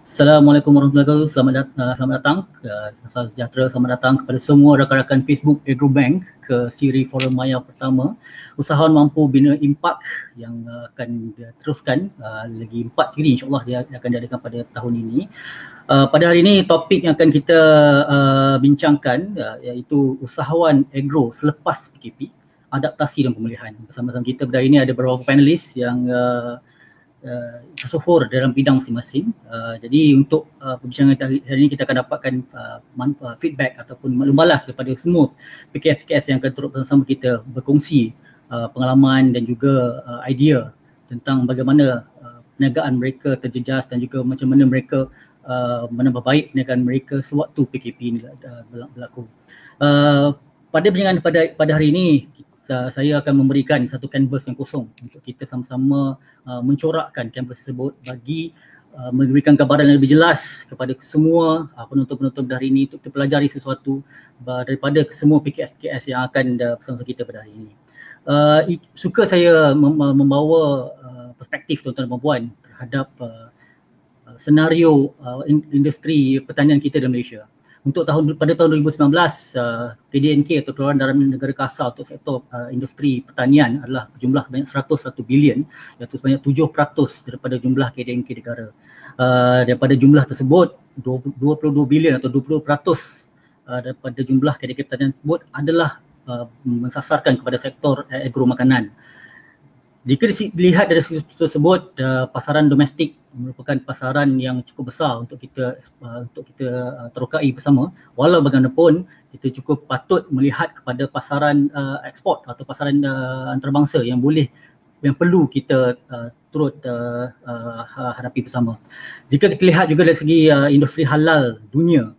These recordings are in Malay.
Assalamualaikum warahmatullahi wabarakatuh. Selamat datang, salam sejahtera, selamat datang kepada semua rakan-rakan Facebook Agrobank ke siri Forum Maya pertama. Usahawan mampu bina impak yang akan diteruskan lagi 4 siri, insyaAllah dia akan diadakan pada tahun ini. Pada hari ini topik yang akan kita bincangkan iaitu usahawan agro selepas PKP, adaptasi dan pemulihan. Bersama-sama kita pada hari ini ada beberapa panelis yang tersohor dalam bidang masing-masing. Jadi untuk perbincangan hari ini kita akan dapatkan feedback ataupun maklum balas daripada semua PKS yang akan turut bersama kita berkongsi pengalaman dan juga idea tentang bagaimana perniagaan mereka terjejas dan juga macam mana mereka menambah baik perniagaan mereka sewaktu PKP ini berlaku. Pada perbincangan pada hari ini saya akan memberikan satu kanvas yang kosong untuk kita sama-sama mencorakkan kanvas tersebut bagi memberikan gambaran yang lebih jelas kepada semua penonton-penonton hari ini untuk terpelajari sesuatu daripada semua PKS yang akan bersama kita pada hari ini. Suka saya membawa perspektif tuan-tuan dan puan terhadap senario industri pertanian kita di Malaysia. Untuk pada tahun 2019, KDNK atau Keluaran Dalam Negara Kasar untuk sektor industri pertanian adalah jumlah sebanyak 101 bilion, iaitu sebanyak 7% daripada jumlah KDNK negara. Daripada jumlah tersebut, 22 bilion atau 20% daripada jumlah KDNK pertanian tersebut adalah mensasarkan kepada sektor agro makanan. Jika dilihat dari segi tersebut, pasaran domestik merupakan pasaran yang cukup besar untuk kita terokai bersama. Walau bagaimanapun, kita cukup patut melihat kepada pasaran ekspor atau pasaran antarabangsa yang perlu kita turut hadapi bersama. Jika kita lihat juga dari segi industri halal dunia,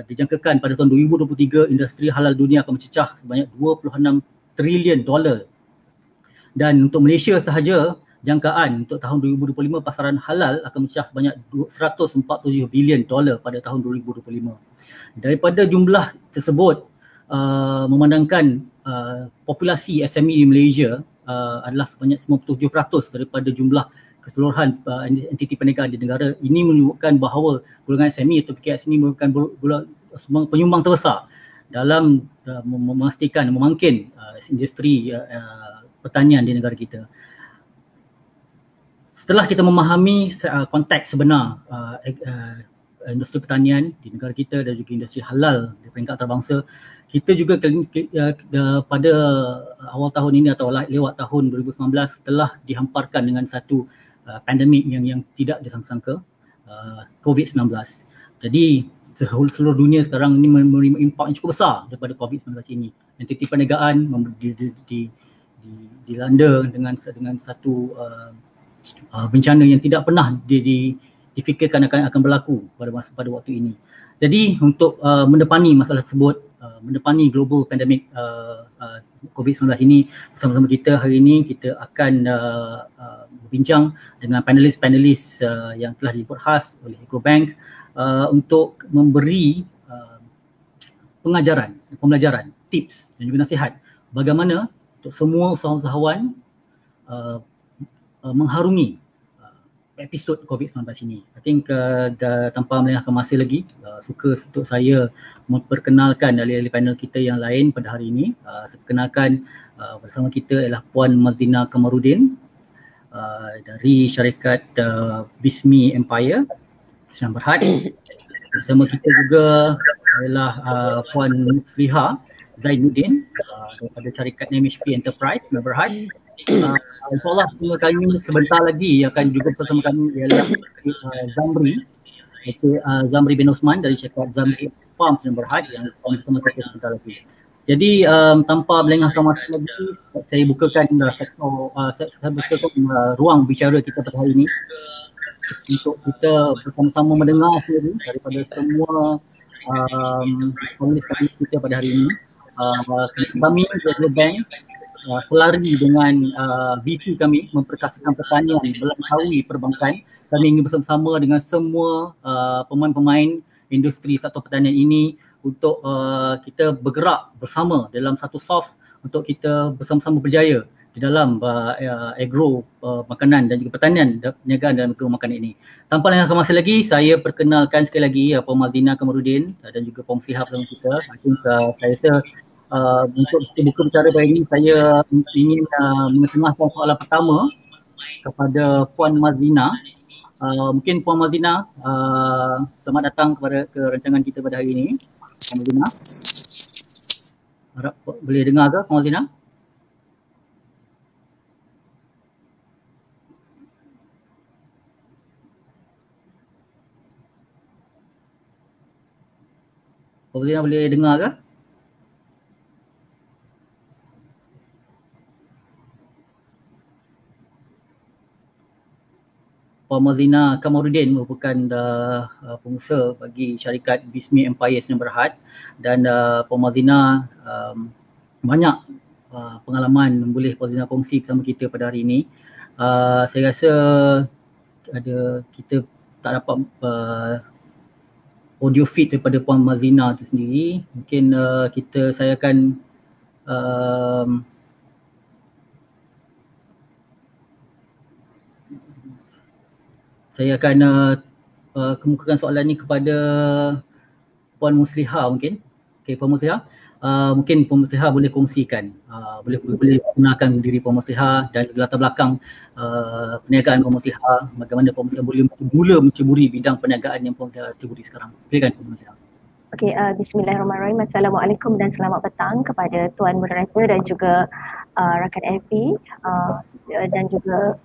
dijangkakan pada tahun 2023 industri halal dunia akan mencecah sebanyak 26 trilion dolar. Dan untuk Malaysia sahaja, jangkaan untuk tahun 2025 pasaran halal akan mencecah sebanyak 147 bilion dolar pada tahun 2025. Daripada jumlah tersebut, memandangkan populasi SME di Malaysia adalah sebanyak 97% daripada jumlah keseluruhan entiti perniagaan di negara. Ini menunjukkan bahawa golongan SME atau PKS ini merupakan penyumbang terbesar dalam memastikan, memangkin industri pertanian di negara kita. Setelah kita memahami konteks sebenar industri pertanian di negara kita dan juga industri halal di peringkat antarabangsa, kita juga pada awal tahun ini atau lewat tahun 2019 telah dihamparkan dengan satu pandemik yang tidak disangka-sangka, COVID-19. Jadi seluruh dunia sekarang ini menerima impak yang cukup besar daripada COVID-19 ini. Entiti perniagaan dilanda dengan satu bencana yang tidak pernah difikirkan akan berlaku pada waktu ini. Jadi untuk mendepani masalah tersebut, mendepani global pandemik COVID-19 ini, bersama-sama kita hari ini kita akan berbincang dengan panelis-panelis yang telah dibuat khas oleh Agrobank untuk memberi pembelajaran, tips dan juga nasihat bagaimana untuk semua usahawan mengharungi episod COVID-19 ini. I think tanpa melengahkan masa lagi, suka untuk saya memperkenalkan ahli-ahli panel kita yang lain pada hari ini. Saya perkenalkan bersama kita ialah Puan Mazlina Kamarudin dari syarikat Bismi Empire, Senang Berhad. Bersama kita juga ialah Puan Musliha Zainuddin daripada syarikat MHP Enterprise, Berhad. InsyaAllah kami sebentar lagi akan juga bersama kami ialah Zamri, iaitu Zamri bin Osman dari syarikat Zamri Farms dan Berhad yang bersama kita sebentar lagi. Jadi tanpa melengahkan masa lagi, saya bukakan ruang bicara kita pada hari ini untuk kita bersama-sama mendengar sendiri daripada semua panelis kita pada hari ini. Kami Agrobank selari dengan visi kami memperkasakan pertanian melampaui perbankan. Kami ingin bersama-sama dengan semua pemain-pemain industri sektor pertanian ini untuk kita bergerak bersama dalam satu soft untuk kita bersama-sama berjaya di dalam agro makanan dan juga pertanian perniagaan dalam agro makanan ini. Tanpa lengahkan masa lagi, saya perkenalkan sekali lagi Puan Mazlina Kamarudin dan juga Puan Muslihat bersama kita. Saya rasa untuk buka bicara pada ini, saya ingin mengetengahkan soalan pertama kepada Puan Mazlina. Mungkin Puan Mazlina, selamat datang ke rancangan kita pada hari ini. Puan Mazlina, harap boleh dengar ke Puan Mazlina? Puan Mazlina boleh dengar ke? Puan Mazlina Kamarudin merupakan pengusaha bagi syarikat Bismi Empire Sdn Bhd dan Puan Mazlina banyak pengalaman boleh Puan Mazlina kongsi bersama kita pada hari ini. Saya rasa kita tak dapat audio feed daripada Puan Mazlina itu sendiri. Mungkin saya akan kemukakan soalan ni kepada Puan Muslihat mungkin. Okey, Puan Muslihat. Mungkin Puan Muslihat boleh kongsikan, boleh kenalkan diri Puan Muslihat dan latar belakang perniagaan Puan Muslihat, bagaimana Puan Muslihat boleh mula menceburi bidang perniagaan yang Puan Muslihat ceburi sekarang. Silakan Puan Muslihat. Okey, bismillahirrahmanirrahim. Assalamualaikum dan selamat petang kepada Tuan Moderator dan juga rakan LP dan juga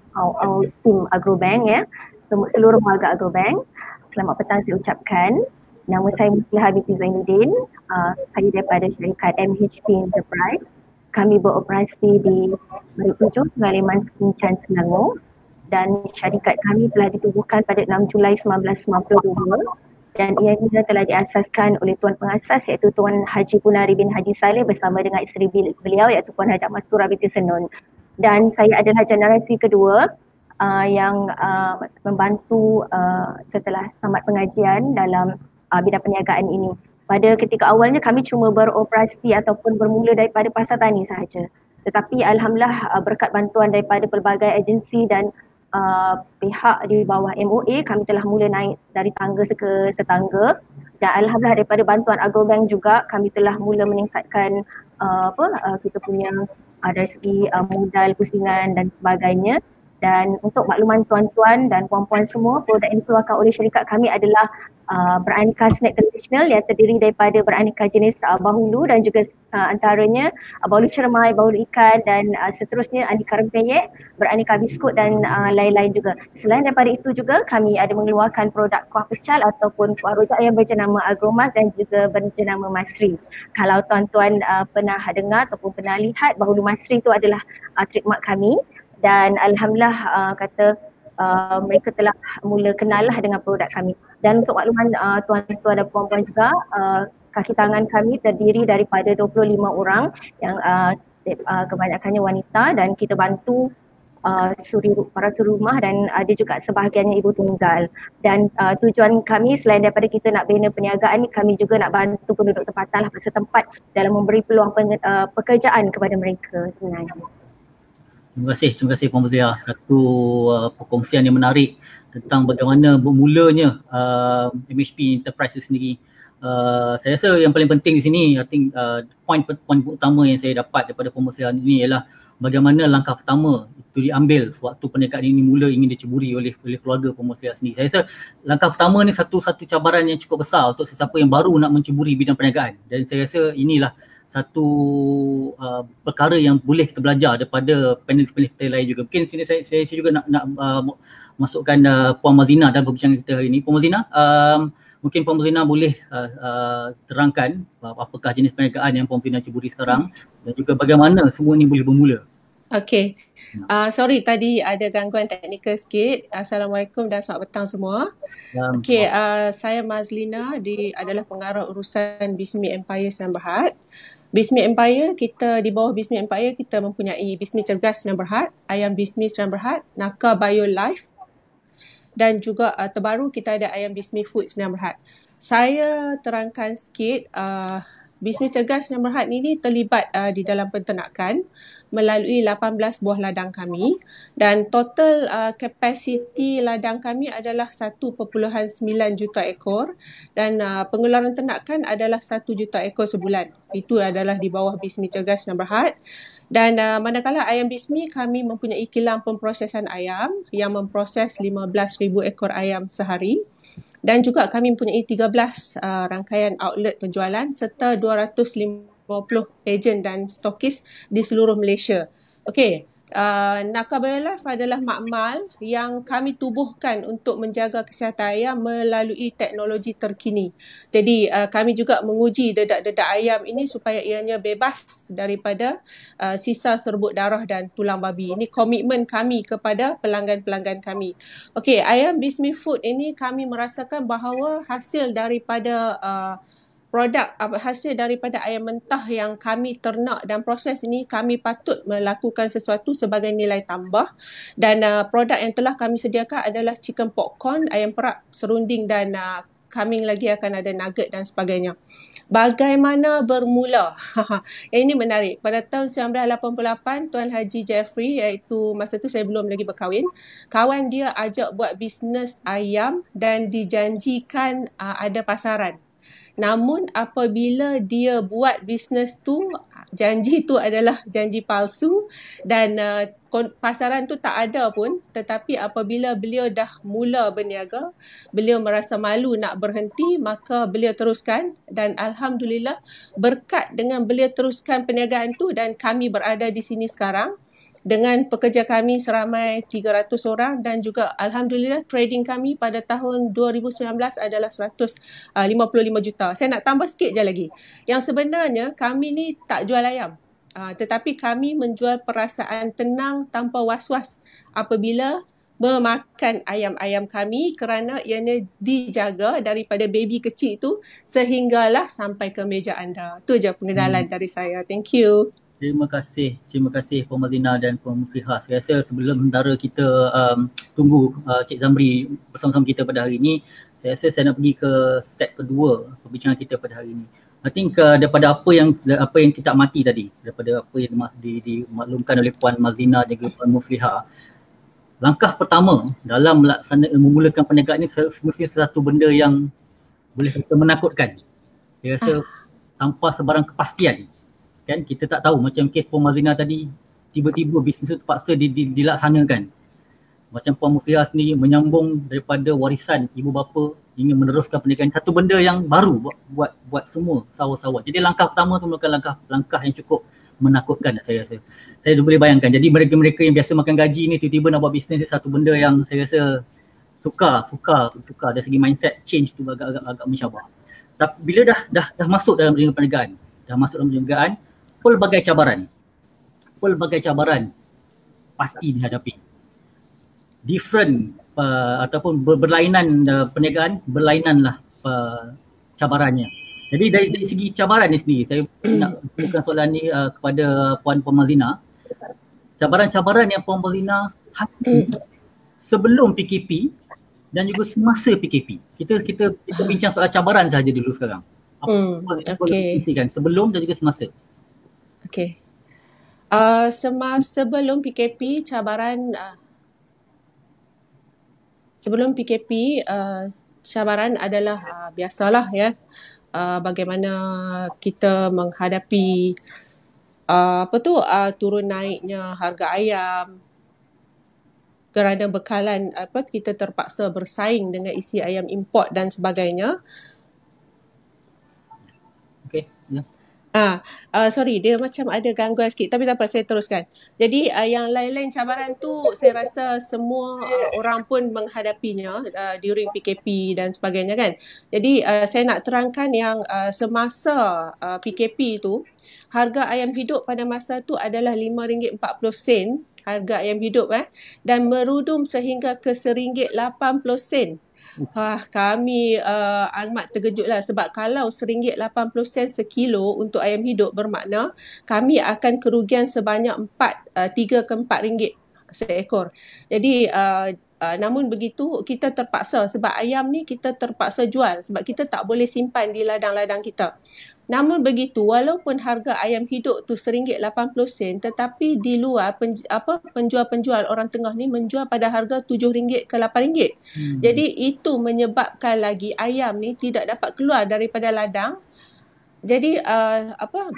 tim Agrobank ya. Seluruh warga Agrobank, selamat petang saya ucapkan. Nama saya Muslihat binti Zainuddin. Saya daripada syarikat MHP Enterprise. Kami beroperasi di Merik 7, Sungai Leman, Kuching, Selangor, dan syarikat kami telah ditubuhkan pada 6 Julai 1992 dan ianya telah diasaskan oleh Tuan Pengasas iaitu Tuan Haji Punari bin Haji Saleh bersama dengan isteri beliau iaitu Puan Hajah Mastura binti Senun. Dan saya adalah generasi kedua yang membantu setelah tamat pengajian dalam bidang perniagaan ini. Pada ketika awalnya kami cuma beroperasi ataupun bermula daripada pasar tani sahaja. Tetapi alhamdulillah berkat bantuan daripada pelbagai agensi dan pihak di bawah MOA, kami telah mula naik dari tangga ke setangga dan alhamdulillah daripada bantuan Agrobank juga kami telah mula meningkatkan kita punya dari segi modal pusingan dan sebagainya. Dan untuk makluman tuan-tuan dan puan-puan semua, produk yang dikeluarkan oleh syarikat kami adalah beraneka snack tradisional yang terdiri daripada beraneka jenis bahulu dan juga antaranya bahulu cermai, bahulu ikan dan seterusnya aneka rempeyek, beraneka biskut dan lain-lain juga. Selain daripada itu juga kami ada mengeluarkan produk kuah pecal ataupun kuah rojak yang berjenama Agromas dan juga berjenama Masri. Kalau tuan-tuan pernah dengar ataupun pernah lihat, bahulu Masri itu adalah trademark kami. Dan alhamdulillah mereka telah mula kenal lah dengan produk kami. Dan untuk makluman tuan-tuan dan puan-puan juga, kaki tangan kami terdiri daripada 25 orang yang kebanyakannya wanita dan kita bantu para suri rumah dan ada juga sebahagiannya ibu tunggal. Dan tujuan kami selain daripada kita nak bina perniagaan ni, kami juga nak bantu penduduk tempatan lah setempat dalam memberi peluang pekerjaan kepada mereka sebenarnya. Terima kasih Puan Muslihat. Satu perkongsian yang menarik tentang bagaimana bermulanya MHP Enterprise itu sendiri. Saya rasa yang paling penting di sini, I think poin utama yang saya dapat daripada Puan Muslihat ini ialah bagaimana langkah pertama itu diambil sewaktu perniagaan ini mula ingin diceburi oleh keluarga Puan Muslihat sendiri. Saya rasa langkah pertama ni satu cabaran yang cukup besar untuk sesiapa yang baru nak menceburi bidang perniagaan, dan saya rasa inilah satu perkara yang boleh kita belajar daripada panel-panel kita lain juga. Mungkin sini saya juga nak masukkan Puan Mazlina dalam perbincangan kita hari ini. Puan Mazlina, mungkin Puan Mazlina boleh terangkan apakah jenis perniagaan yang Puan Mazlina ceburi sekarang dan juga bagaimana semua ini boleh bermula. Okey, sorry tadi ada gangguan teknikal sikit. Assalamualaikum dan selamat petang semua. Okey, saya Mazlina adalah pengarah urusan Bismi Empire Sdn Bhd. Bismi Empire, kita di bawah Bismi Empire kita mempunyai Bismi Cergas Sdn Bhd, Ayam Bismi Sdn Bhd, Naka Bio Life dan juga terbaru kita ada Ayam Bismi Food Sdn Bhd. Saya terangkan sikit, Bismi Cergas Sdn Bhd ini terlibat di dalam penternakan. melalui 18 buah ladang kami, dan total kapasiti ladang kami adalah 1.9 juta ekor, dan pengeluaran ternakan adalah 1 juta ekor sebulan. Itu adalah di bawah Bismi Cergas dan Berhad. Dan manakala ayam Bismi, kami mempunyai kilang pemprosesan ayam yang memproses 15,000 ekor ayam sehari. Dan juga kami mempunyai 13 rangkaian outlet penjualan serta 250 ejen dan stokis di seluruh Malaysia. Okey, Naka Biolife adalah makmal yang kami tubuhkan untuk menjaga kesihatan ayam melalui teknologi terkini. Jadi kami juga menguji dedak-dedak ayam ini supaya ianya bebas daripada sisa serbuk darah dan tulang babi. Ini komitmen kami kepada pelanggan-pelanggan kami. Okey, ayam Bismi Food ini kami merasakan bahawa hasil daripada hasil daripada ayam mentah yang kami ternak dan proses ini, kami patut melakukan sesuatu sebagai nilai tambah. Dan produk yang telah kami sediakan adalah chicken popcorn, ayam perak, serunding dan coming lagi akan ada nugget dan sebagainya. Bagaimana bermula? Yang ini menarik. Pada tahun 1988, Tuan Haji Jeffrey, iaitu masa tu saya belum lagi berkahwin, kawan dia ajak buat bisnes ayam dan dijanjikan ada pasaran. Namun apabila dia buat bisnes tu, janji tu adalah janji palsu dan pasaran tu tak ada pun. Tetapi apabila beliau dah mula berniaga, beliau merasa malu nak berhenti, maka beliau teruskan. Dan Alhamdulillah berkat dengan beliau teruskan perniagaan tu dan kami berada di sini sekarang dengan pekerja kami seramai 300 orang dan juga Alhamdulillah trading kami pada tahun 2019 adalah 155 juta. Saya nak tambah sikit je lagi. Yang sebenarnya kami ni tak jual ayam. Tetapi kami menjual perasaan tenang tanpa was-was apabila memakan ayam-ayam kami kerana ianya dijaga daripada baby kecil tu sehinggalah sampai ke meja anda. Itu je pengenalan dari saya. Thank you. Terima kasih Puan Mazlina dan Puan Musliha. Saya rasa sebelum sementara kita tunggu Cik Zamri bersama-sama kita pada hari ini, saya rasa saya nak pergi ke set kedua perbincangan kita pada hari ini. I think daripada apa yang kita amati tadi, daripada apa yang dimaklumkan oleh Puan Mazlina dan juga Puan Musliha, langkah pertama dalam memulakan perniagaan ini semestinya satu benda yang boleh kita menakutkan. Saya rasa tanpa sebarang kepastian. Kan kita tak tahu, macam kes Puan Mazlina tadi, tiba-tiba bisnes itu terpaksa dilaksanakan. Macam Puan Musliha sendiri menyambung daripada warisan ibu bapa ingin meneruskan perniagaan, satu benda yang baru buat semua sawah-sawah. Jadi langkah pertama tu merupakan langkah yang cukup menakutkan saya rasa. Saya boleh bayangkan, jadi mereka-mereka yang biasa makan gaji ni tiba-tiba nak buat bisnes, satu benda yang saya rasa sukar dari segi mindset change tu agak mencabar. Tapi bila dah masuk dalam perniagaan, pelbagai cabaran pasti dihadapi. Different ataupun berlainan perniagaan, berlainanlah cabarannya. Jadi dari segi cabaran ni sendiri, saya nak bukan soalan ni kepada Puan Mazlina. Cabaran-cabaran yang Puan Mazlina hadapi sebelum PKP dan juga semasa PKP. Kita bincang soal cabaran saja dulu sekarang. Okay. Sebelum dan juga semasa. Okey. Sebelum PKP, cabaran adalah biasalah ya. Bagaimana kita menghadapi turun naiknya harga ayam, kerana bekalan kita terpaksa bersaing dengan isi ayam import dan sebagainya. Okey, ya. Sorry, dia macam ada gangguan sikit, tapi tak apa, saya teruskan. Jadi yang lain-lain cabaran tu saya rasa semua orang pun menghadapinya during PKP dan sebagainya kan. Jadi saya nak terangkan yang semasa PKP tu, harga ayam hidup pada masa tu adalah RM5.40 harga ayam hidup dan merudum sehingga ke RM1.80. Kami amat terkejutlah sebab kalau RM1.80 sekilo untuk ayam hidup bermakna kami akan kerugian sebanyak 3 ke 4 ringgit seekor. Jadi namun begitu kita terpaksa, sebab ayam ni kita terpaksa jual sebab kita tak boleh simpan di ladang-ladang kita. Namun begitu, walaupun harga ayam hidup tu RM1.80, tetapi di luar penjual-penjual orang tengah ni menjual pada harga RM7 ke RM8. Jadi itu menyebabkan lagi ayam ni tidak dapat keluar daripada ladang. Jadi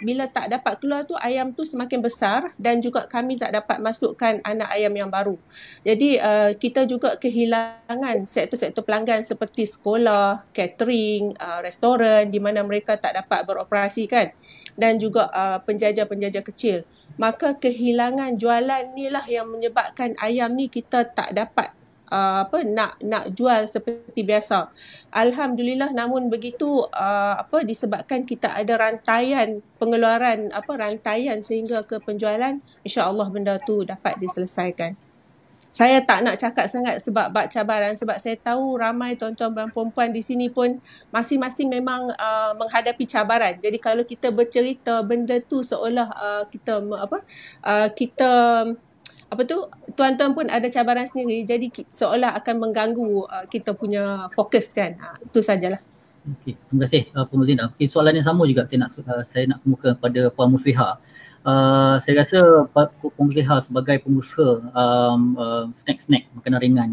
bila tak dapat keluar tu, ayam tu semakin besar dan juga kami tak dapat masukkan anak ayam yang baru. Jadi kita juga kehilangan sektor-sektor pelanggan seperti sekolah, catering, restoran di mana mereka tak dapat beroperasi kan, dan juga penjaja-penjaja kecil. Maka kehilangan jualan ni lah yang menyebabkan ayam ni kita tak dapat nak jual seperti biasa. Alhamdulillah, namun begitu disebabkan kita ada rantaian pengeluaran rantaian sehingga ke penjualan, insya-Allah benda tu dapat diselesaikan. Saya tak nak cakap sangat sebab bab cabaran, sebab saya tahu ramai tuan-tuan dan puan-puan di sini pun masing-masing memang menghadapi cabaran. Jadi kalau kita bercerita benda tu seolah tuan-tuan pun ada cabaran sendiri, jadi seolah akan mengganggu kita punya fokus kan. Itu sajalah. Okey, terima kasih Puan Mazlina. Okay, soalan yang sama juga saya nak kemukakan pada Puan Musliha. Saya rasa Puan Musliha sebagai pengusaha snack-snack, makanan ringan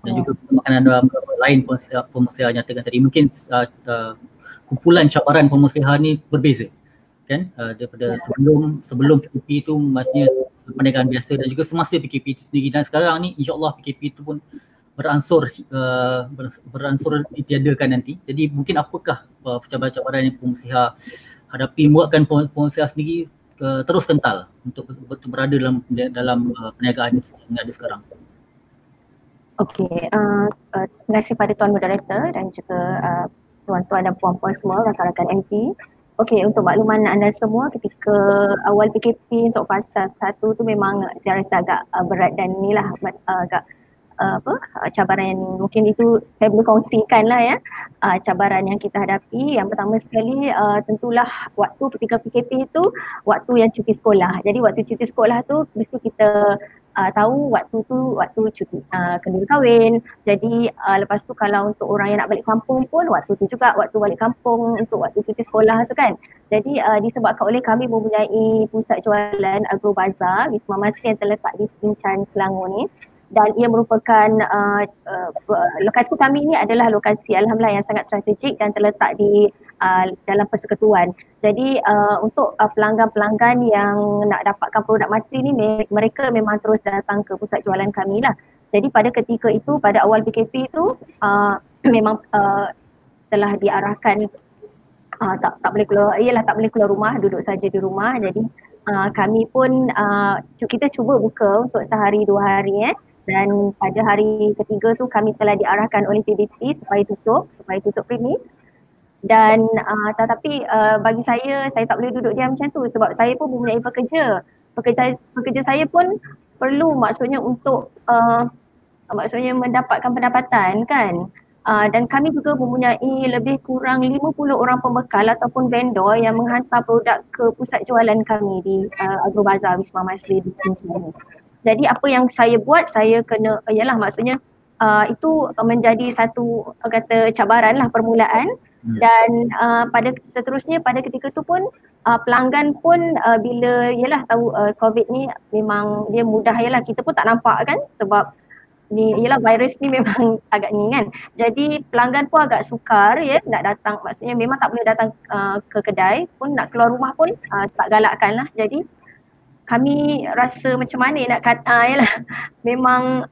dan juga makanan lain Puan Musliha nyatakan tadi, mungkin kumpulan cabaran Puan Musliha ni berbeza kan, daripada sebelum PKP itu masih perniagaan biasa dan juga semasa PKP itu sendiri, dan sekarang ni insya-Allah PKP itu pun beransur ditiadakan nanti. Jadi mungkin apakah cabaran-cabaran yang Puan Musliha hadapi buatkan Puan Musliha sendiri terus kental untuk berada dalam perniagaan yang ada sekarang? Okey, terima kasih pada Tuan Moderator dan juga tuan-tuan dan puan-puan semua, rakan-rakan MP. Okey, untuk makluman anda semua, ketika awal PKP untuk fasa 1 tu memang saya rasa agak berat dan inilah agak cabaran yang mungkin itu saya boleh kongsikan lah ya, cabaran yang kita hadapi. Yang pertama sekali tentulah waktu ketika PKP itu waktu yang cuti sekolah. Jadi waktu cuti sekolah tu mesti kita tahu waktu cuti kenduri kahwin. Jadi lepas tu kalau untuk orang yang nak balik kampung pun waktu tu juga waktu balik kampung untuk waktu cuti sekolah tu kan. Jadi disebabkan oleh kami mempunyai pusat jualan Agro Bazaar Wisma Masri yang terletak di Singcan, Selangor ni, dan ia merupakan lokasi kami ini adalah lokasi alhamdulillah yang sangat strategik dan terletak di dalam persekutuan. Jadi untuk pelanggan-pelanggan yang nak dapatkan produk Masri ni, mereka memang terus datang ke pusat jualan kami lah. Jadi pada ketika itu, pada awal PKP itu memang telah diarahkan tak boleh keluar, tak boleh keluar rumah, duduk saja di rumah. Jadi kami pun kita cuba buka untuk sehari 2 hari dan pada hari ketiga tu kami telah diarahkan oleh PBT supaya tutup premis. Dan tetapi bagi saya tak boleh duduk diam macam tu sebab saya pun mempunyai pekerja saya pun perlu maksudnya untuk maksudnya mendapatkan pendapatan kan. Dan kami juga mempunyai lebih kurang 50 orang pembekal ataupun vendor yang menghantar produk ke pusat jualan kami di Agro Bazaar Wisma Masri di Kuching. Jadi apa yang saya buat, saya kena maksudnya itu menjadi satu cabaran lah permulaan. Dan pada seterusnya pada ketika tu pun pelanggan pun bila tahu COVID ni memang dia mudah kita pun tak nampak kan sebab ni virus ni memang agak ni kan. Jadi pelanggan pun agak sukar nak datang, maksudnya memang tak boleh datang ke kedai pun, nak keluar rumah pun tak galakkan lah. Jadi kami rasa macam mana nak kata memang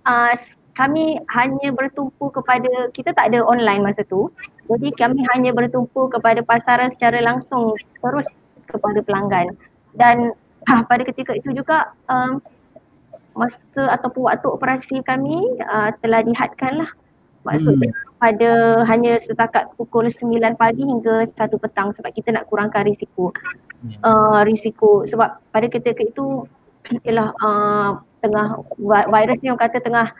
kami hanya bertumpu kepada, kita tak ada online masa tu. Jadi kami hanya bertumpu kepada pasaran secara langsung terus kepada pelanggan. Dan pada ketika itu juga masa ataupun waktu operasi kami telah dihadkan lah. Maksudnya pada hanya setakat pukul 9 pagi hingga 1 petang sebab kita nak kurangkan risiko. Risiko sebab pada ketika itu tengah virus ni orang kata tengah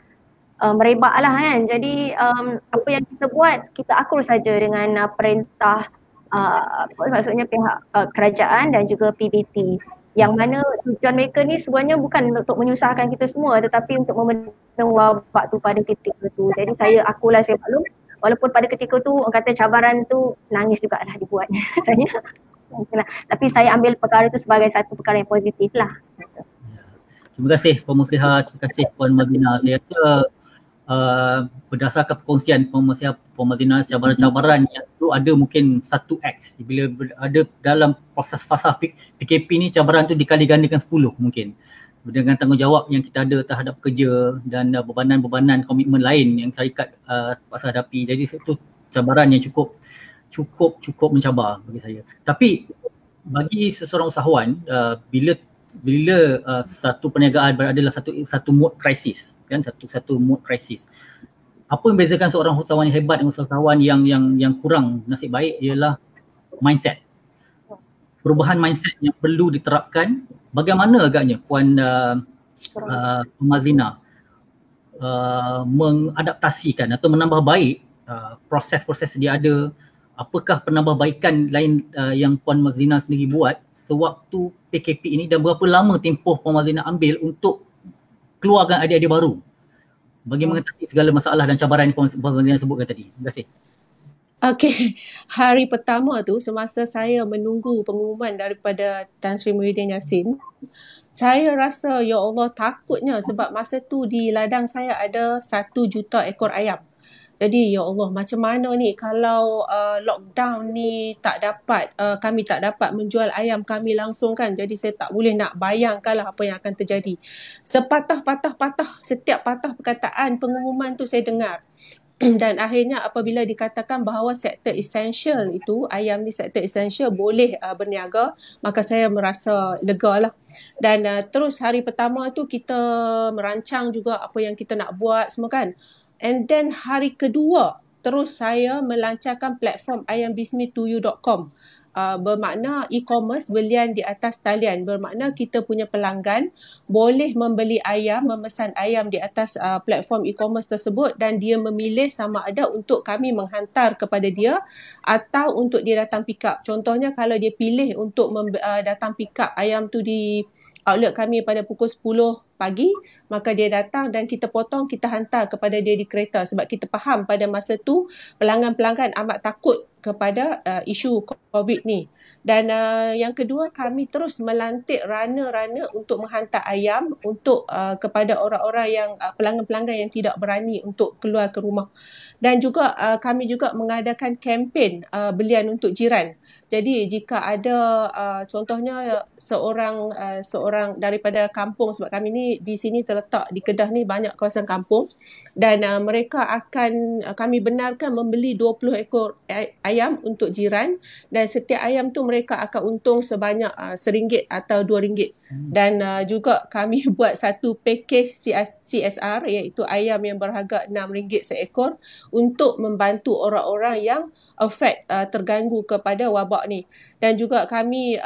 merebak lah kan. Jadi apa yang kita buat, kita akur saja dengan perintah maksudnya pihak kerajaan dan juga PBT. Yang mana tujuan mereka ni sebenarnya bukan untuk menyusahkan kita semua, tetapi untuk memenang wabak tu pada ketika tu. Jadi saya maklum, walaupun pada ketika tu orang kata cabaran tu nangis jugalah dibuatnya saya. Tapi saya ambil perkara tu sebagai satu perkara yang positif lah. Terima kasih Puan Muslihat, terima kasih Puan Madina. Saya rasa berdasarkan perkongsian Puan Madina, cabaran-cabaran yang tu ada mungkin 1x. Bila ada dalam proses fasa PKP ni, cabaran tu dikali gandakan 10 mungkin. Dengan tanggungjawab yang kita ada terhadap kerja dan bebanan-bebanan komitmen lain yang syarikat terpaksa hadapi. Jadi itu cabaran yang cukup mencabar bagi saya. Tapi bagi seseorang usahawan, bila satu perniagaan berada dalam satu mode krisis, kan, satu mode krisis. Apa yang membezakan seorang usahawan yang hebat dengan usahawan yang kurang nasib baik ialah mindset. Perubahan mindset yang perlu diterapkan. Bagaimana agaknya Puan Mazlina mengadaptasikan atau menambah baik proses-proses dia ada? Apakah penambahbaikan lain yang Puan Mazlina sendiri buat sewaktu PKP ini, dan berapa lama tempoh Puan Mazlina ambil untuk keluarkan adik-adik baru bagi mengatasi segala masalah dan cabaran yang Puan Mazlina sebutkan tadi? Terima kasih. Okey, hari pertama tu semasa saya menunggu pengumuman daripada Tan Sri Muhyiddin Yassin, saya rasa ya Allah takutnya sebab masa tu di ladang saya ada 1 juta ekor ayam. Jadi ya Allah, macam mana ni kalau lockdown ni kami tak dapat menjual ayam kami langsung kan. Jadi saya tak boleh nak bayangkan lah apa yang akan terjadi. Setiap patah perkataan pengumuman tu saya dengar. Dan akhirnya apabila dikatakan bahawa sektor essential itu, ayam ni sektor essential boleh berniaga, maka saya merasa lega lah. Dan terus hari pertama tu kita merancang juga apa yang kita nak buat semua kan. And then hari kedua terus saya melancarkan platform ayambismetoyou.com. Bermakna e-commerce belian di atas talian, bermakna kita punya pelanggan boleh membeli ayam, memesan ayam di atas platform e-commerce tersebut dan dia memilih sama ada untuk kami menghantar kepada dia atau untuk dia datang pick up. Contohnya kalau dia pilih untuk datang pick up ayam tu di outlet kami pada pukul 10 pagi, maka dia datang dan kita potong, kita hantar kepada dia di kereta sebab kita faham pada masa tu pelanggan-pelanggan amat takut kepada isu COVID ni. Dan yang kedua, kami terus melantik runner-runner untuk menghantar ayam untuk kepada orang-orang yang pelanggan-pelanggan yang tidak berani untuk keluar ke rumah. Dan juga kami juga mengadakan kempen belian untuk jiran. Jadi jika ada contohnya seorang daripada kampung, sebab kami ni di sini terletak di Kedah ni banyak kawasan kampung, dan mereka kami benarkan membeli 20 ekor ayam untuk jiran, dan setiap ayam tu mereka akan untung sebanyak RM1 atau RM2. Dan juga kami buat satu package CSR, iaitu ayam yang berharga RM6 seekor untuk membantu orang-orang yang terganggu kepada wabak ni. Dan juga kami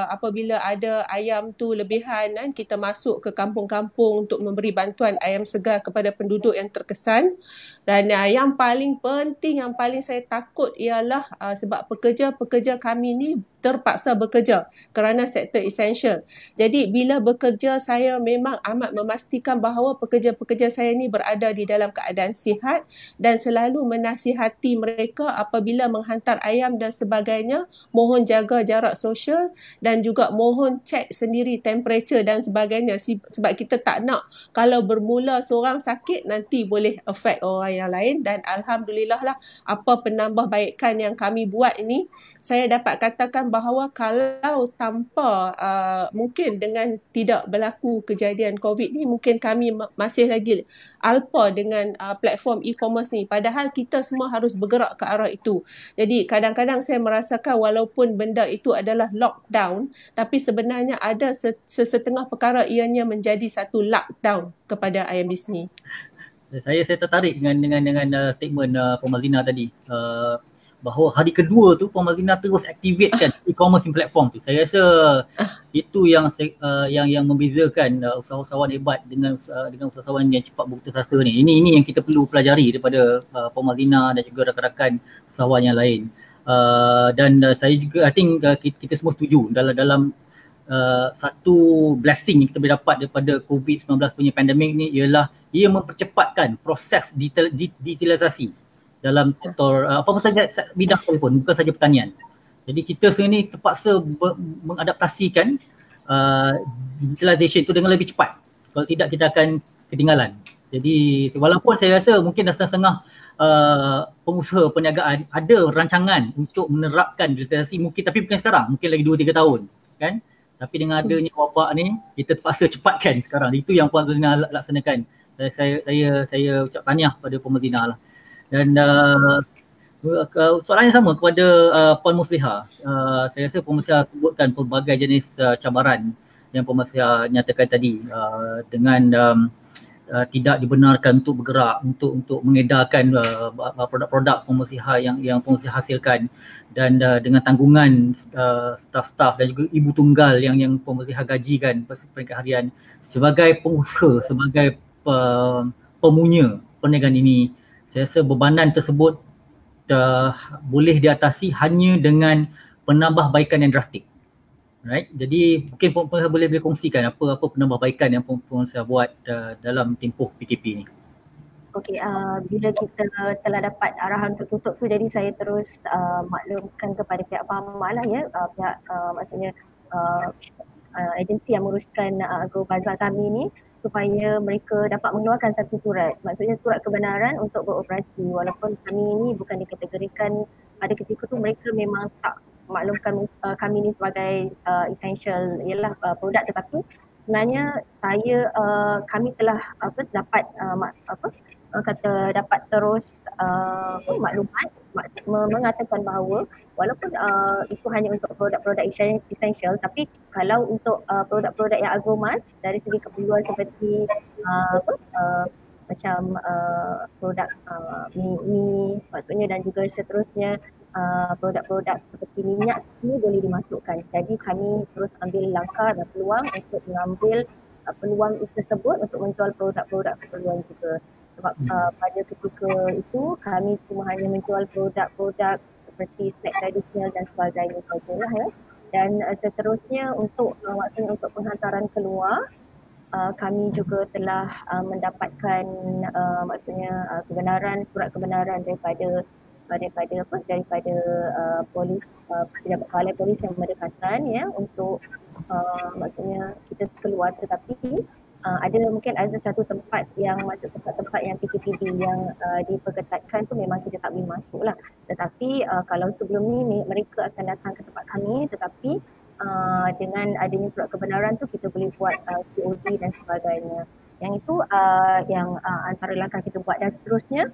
apabila ada ayam tu lebihan kan, kita masuk ke kampung-kampung untuk memberi bantuan ayam segar kepada penduduk yang terkesan. Dan yang paling penting, yang paling saya takut ialah sebab pekerja-pekerja kami ni terpaksa bekerja kerana sektor essential. Jadi bila bekerja, saya memang amat memastikan bahawa pekerja-pekerja saya ni berada di dalam keadaan sihat dan selalu menasihati mereka apabila menghantar ayam dan sebagainya, mohon jaga jarak sosial dan juga mohon cek sendiri temperature dan sebagainya, sebab kita tak nak kalau bermula seorang sakit nanti boleh affect orang yang lain. Dan alhamdulillah lah, apa penambahbaikan yang kami buat ini, saya dapat katakan bahawa kalau tanpa mungkin dengan tidak berlaku kejadian COVID ni, mungkin kami masih lagi alpa dengan platform e-commerce ni, padahal kita semua harus bergerak ke arah itu. Jadi kadang-kadang saya merasakan walaupun benda itu adalah lockdown, tapi sebenarnya ada sesetengah perkara ianya menjadi satu lockdown kepada ayam bisnis. Saya tertarik dengan statement Puan Mazlina tadi, bahawa hari kedua tu Puan Mazlina terus activatekan e-commerce platform tu. Saya rasa itu yang membezakan usahawan hebat dengan usahawan yang cepat berputus asa ni. Ini yang kita perlu pelajari daripada Puan Mazlina dan juga rakan-rakan usahawan yang lain. Dan saya juga I think kita semua setuju dalam satu blessing yang kita boleh dapat daripada COVID-19 punya pandemik ni ialah ia mempercepatkan proses digitalisasi dalam sektor apa saja bidang telefon, bukan saja pertanian. Jadi kita sekarang ni terpaksa mengadaptasikan digitalisation itu dengan lebih cepat. Kalau tidak kita akan ketinggalan. Jadi walaupun saya rasa mungkin dah setengah pengusaha perniagaan ada rancangan untuk menerapkan digitalisasi mungkin, tapi bukan sekarang, mungkin lagi 2-3 tahun kan. Tapi dengan adanya wabak ni kita terpaksa cepatkan sekarang. Itu yang Puan Mazlina laksanakan. Saya ucap tahniah pada Puan Mazlina lah. Dan soalan yang sama kepada Puan Musliha. Saya rasa Puan Musliha sebutkan pelbagai jenis cabaran yang Puan Musliha nyatakan tadi dengan tidak dibenarkan untuk bergerak untuk mengedarkan produk-produk Puan Musliha yang Puan Musliha hasilkan, dan dengan tanggungan staf-staf dan juga ibu tunggal yang Puan Musliha gajikan peringkat harian sebagai pengusaha, sebagai pemunya perniagaan ini. Saya rasa bebanan tersebut boleh diatasi hanya dengan penambahbaikan yang drastik. Right? Jadi mungkin Puan boleh kongsikan apa penambahbaikan yang Puan buat dalam tempoh PKP ni. Okey, bila kita telah dapat arahan untuk tutup tu, jadi saya terus maklumkan kepada pihak Pama lah ya, pihak maksudnya agensi yang menguruskan agrobazar kami ni, supaya mereka dapat mengeluarkan satu surat, maksudnya surat kebenaran untuk beroperasi, walaupun kami ni bukan dikategorikan pada ketika tu, mereka memang tak maklumkan kami ni sebagai essential ialah produk, tetapi sebenarnya kami telah dapat dapat terus maklumat mengatakan bahawa walaupun itu hanya untuk produk-produk essential, tapi kalau untuk produk-produk yang agromas dari segi keperluan seperti macam produk mie maksudnya, dan juga seterusnya produk-produk seperti minyak semua boleh dimasukkan. Jadi kami terus ambil langkah dan peluang untuk mengambil peluang tersebut untuk menjual produk-produk keperluan juga. Sebab pada ketika itu kami cuma hanya menjual produk-produk seperti snack tradisional dan sebagainya sajalah ya. Dan seterusnya maksudnya untuk penghantaran keluar, kami juga telah mendapatkan maksudnya surat kebenaran daripada polis, pejabat kawal polis yang berdekatan ya, untuk maksudnya kita keluar. Tetapi mungkin ada satu tempat yang tempat yang PKPD yang diperketatkan tu memang kita tak boleh masuk lah. Tetapi kalau sebelum ni mereka akan datang ke tempat kami, tetapi dengan adanya surat kebenaran tu kita boleh buat COD dan sebagainya. Yang itu yang antara langkah kita buat. Dan seterusnya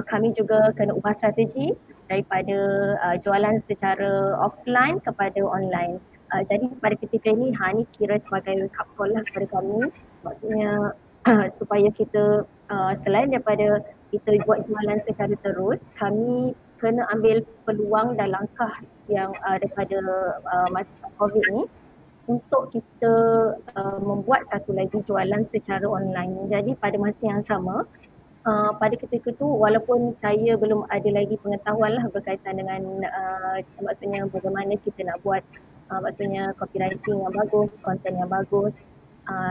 kami juga kena ubah strategi daripada jualan secara offline kepada online. Jadi pada ketika ini ini kira sebagai wake up call lah kepada kami, maksudnya supaya kita selain daripada kita buat jualan secara terus, kami kena ambil peluang dan langkah yang daripada masa COVID ni untuk kita membuat satu lagi jualan secara online. Jadi pada masa yang sama, pada ketika itu walaupun saya belum ada lagi pengetahuan lah berkaitan dengan maksudnya bagaimana kita nak buat maksudnya copywriting yang bagus, konten yang bagus.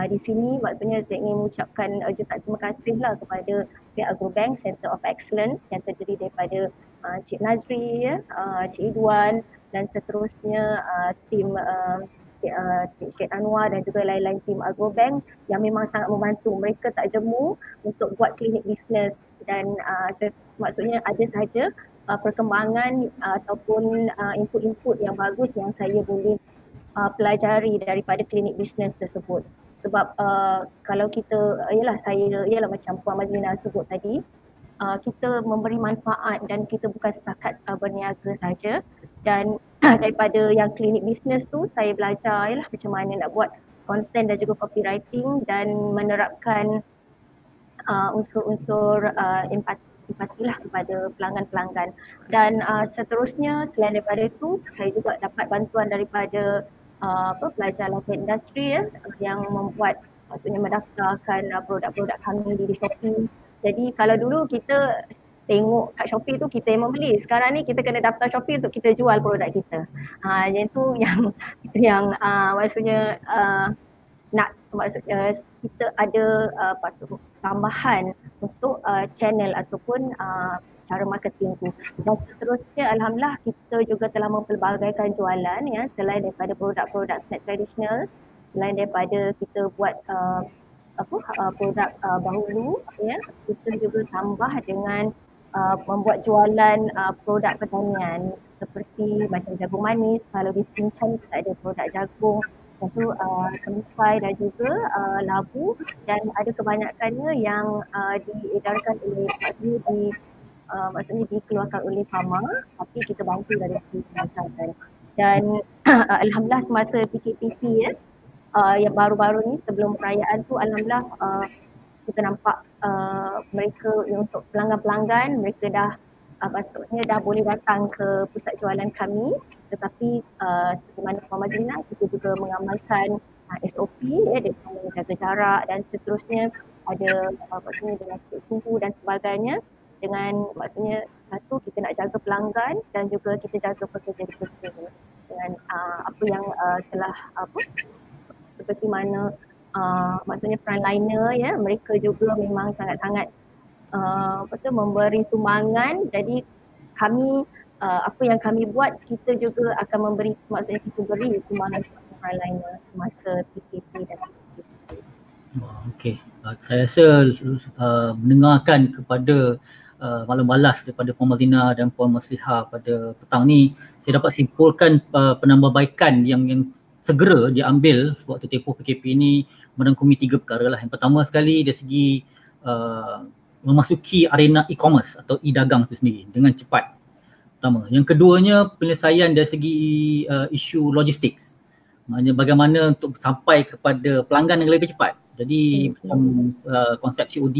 Di sini maksudnya saya ingin mengucapkan jutaan terima kasih lah kepada pihak Agrobank Center of Excellence yang terdiri daripada Cik Nazri, Cik Idwan dan seterusnya tim Cik Anwar dan juga lain-lain tim Agrobank yang memang sangat membantu. Mereka tak jemu untuk buat klinik bisnes dan maksudnya ada sahaja perkembangan ataupun input-input yang bagus yang saya boleh pelajari daripada klinik bisnes tersebut. Sebab kalau kita, ialah macam Puan Mazlina sebut tadi, kita memberi manfaat dan kita bukan setakat berniaga saja. Dan daripada yang klinik bisnes tu saya belajar macam mana nak buat konten dan juga copywriting dan menerapkan unsur-unsur empati lah kepada pelanggan-pelanggan. Dan seterusnya selain daripada itu saya juga dapat bantuan daripada pelajar local industry yang membuat, maksudnya mendaftarkan produk-produk kami di Shopee. Jadi kalau dulu kita tengok kat Shopee tu kita yang membeli. Sekarang ni kita kena daftar Shopee untuk kita jual produk kita. Yang tu yang maksudnya nak maksudnya kita ada tambahan untuk channel ataupun cara marketing tu. Dan seterusnya alhamdulillah kita juga telah mempelbagaikan jualan ya, selain daripada produk-produk snack tradisional, selain daripada kita buat produk bahulu ya, kita juga tambah dengan membuat jualan produk pertanian seperti macam jagung manis. Kalau di Sinchan kita ada produk jagung, lepas tu kemifai dan juga labu, dan ada kebanyakannya yang diedarkan oleh maksudnya dikeluarkan oleh farmer, tapi kita bantu dari segi pemasaran. Dan alhamdulillah semasa PKPP ya, yang baru-baru ni sebelum perayaan tu alhamdulillah kita nampak mereka untuk pelanggan-pelanggan mereka dah maksudnya dah boleh datang ke pusat jualan kami, tetapi seperti mana Puan Madlina, kita juga mengamalkan SOP ya, dengan menjaga jarak dan seterusnya, ada maksudnya dengan suhu dan sebagainya, dengan maksudnya satu kita nak jaga pelanggan dan juga kita jaga pekerja-pekerja dengan apa yang telah seperti mana maksudnya frontliner ya, mereka juga memang sangat-sangat memberi sumbangan. Jadi kami apa yang kami buat kita juga akan memberi, maksudnya kita beri sumbangan kepada frontliner semasa PKP dan PKP. Okey, saya rasa mendengarkan kepada malam balas daripada Puan Mazlina dan Puan Maslihah pada petang ni, saya dapat simpulkan penambahbaikan yang segera diambil waktu tempoh PKP ni merangkumi 3 perkara lah. Yang pertama sekali dari segi memasuki arena e-commerce atau e-dagang itu sendiri dengan cepat. Pertama. Yang keduanya penyelesaian dari segi isu logistik. Maknanya bagaimana untuk sampai kepada pelanggan yang lebih cepat. Jadi macam konsep COD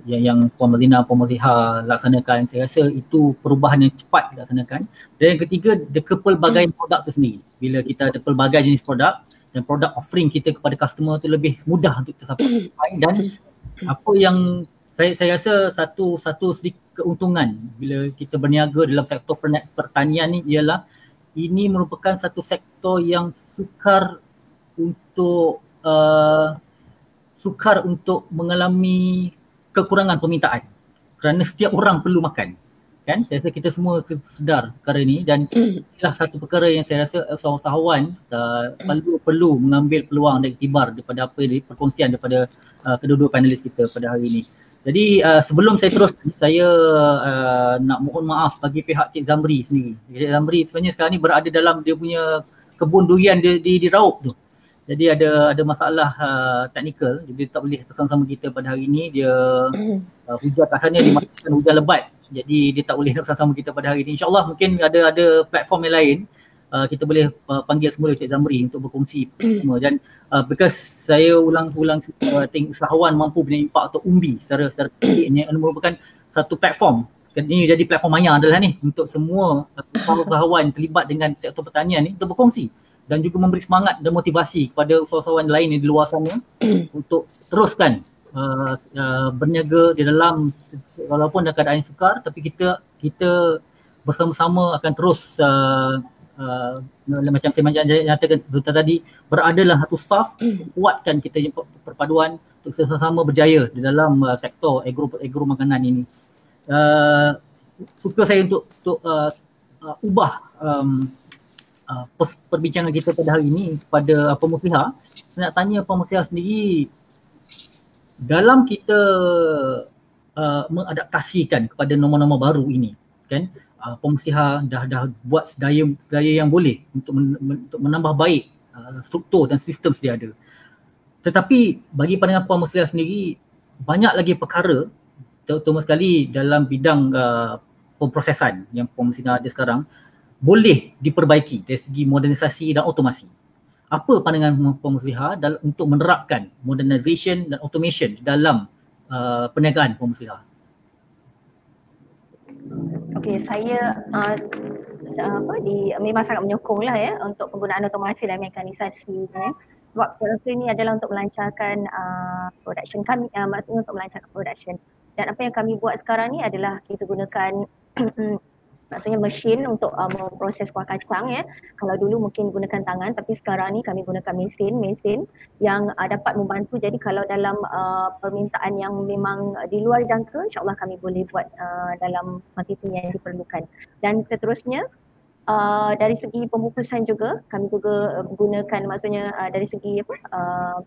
yang Puan Mazlina, Puan Maslihah laksanakan, saya rasa itu perubahan yang cepat dilaksanakan. Dan yang ketiga, kepelbagaian produk itu sendiri. Bila kita ada pelbagai jenis produk dan produk offering kita kepada customer tu lebih mudah untuk tercapai. Dan apa yang saya rasa satu sedikit keuntungan bila kita berniaga dalam sektor pertanian ni ialah ini merupakan satu sektor yang sukar untuk mengalami kekurangan permintaan kerana setiap orang perlu makan, kan? Saya rasa kita semua sedar perkara ini, dan inilah satu perkara yang saya rasa usahawan perlu mengambil peluang dan iktibar daripada apa yang perkongsian daripada kedua-dua panelis kita pada hari ini. Jadi sebelum saya terus, saya nak mohon maaf bagi pihak Cik Zamri sendiri. Cik Zamri sebenarnya sekarang ni berada dalam dia punya kebun durian di Raub tu. Jadi ada masalah teknikal, jadi dia tak boleh bersama-sama kita pada hari ini. Dia hujan, asalnya dimaksudkan hujan lebat, jadi dia tak boleh bersama-sama kita pada hari ini. InsyaAllah mungkin ada platform yang lain kita boleh panggil semula Cik Zamri untuk berkongsi semua. Dan because saya ulang-ulang think usahawan mampu punya impak atau umbi secara ini merupakan satu platform. Ini jadi platform maya adalah ni untuk semua usahawan terlibat dengan sektor pertanian ni untuk berkongsi dan juga memberi semangat dan motivasi kepada usahawan lain di luar sana untuk teruskan berniaga di dalam, walaupun dalam keadaan yang sukar, tapi kita bersama-sama akan terus macam saya nyatakan tadi, beradalah satu saf, kuatkan kita perpaduan untuk sama-sama berjaya di dalam sektor agro makanan ini. Suka saya untuk ubah perbincangan kita pada hari ini kepada Puan Maslihah. Saya nak tanya Puan Maslihah sendiri, dalam kita mengadaptasikan kepada norma-norma baru ini, kan, Puan Maslihah dah buat sedaya yang boleh untuk menambah baik struktur dan sistem sedia ada. Tetapi bagi pandangan Puan Maslihah sendiri, banyak lagi perkara terutama sekali dalam bidang pemprosesan yang Puan Maslihah ada sekarang boleh diperbaiki dari segi modernisasi dan otomasi. Apa pandangan Puan Maslihah untuk menerapkan modernization dan automation dalam perniagaan Puan Maslihah? Okey, saya memang sangat menyokonglah ya untuk penggunaan otomasi dan mekanisasi ya. Sebab ini adalah untuk melancarkan production kami, maksudnya untuk melancarkan production. Dan apa yang kami buat sekarang ni adalah kita gunakan maksudnya mesin untuk memproses kuah kacang ya. Kalau dulu mungkin gunakan tangan, tapi sekarang ni kami gunakan mesin yang dapat membantu. Jadi kalau dalam permintaan yang memang di luar jangka, insyaAllah kami boleh buat dalam kuantiti yang diperlukan. Dan seterusnya dari segi pemukusan juga kami juga gunakan maksudnya dari segi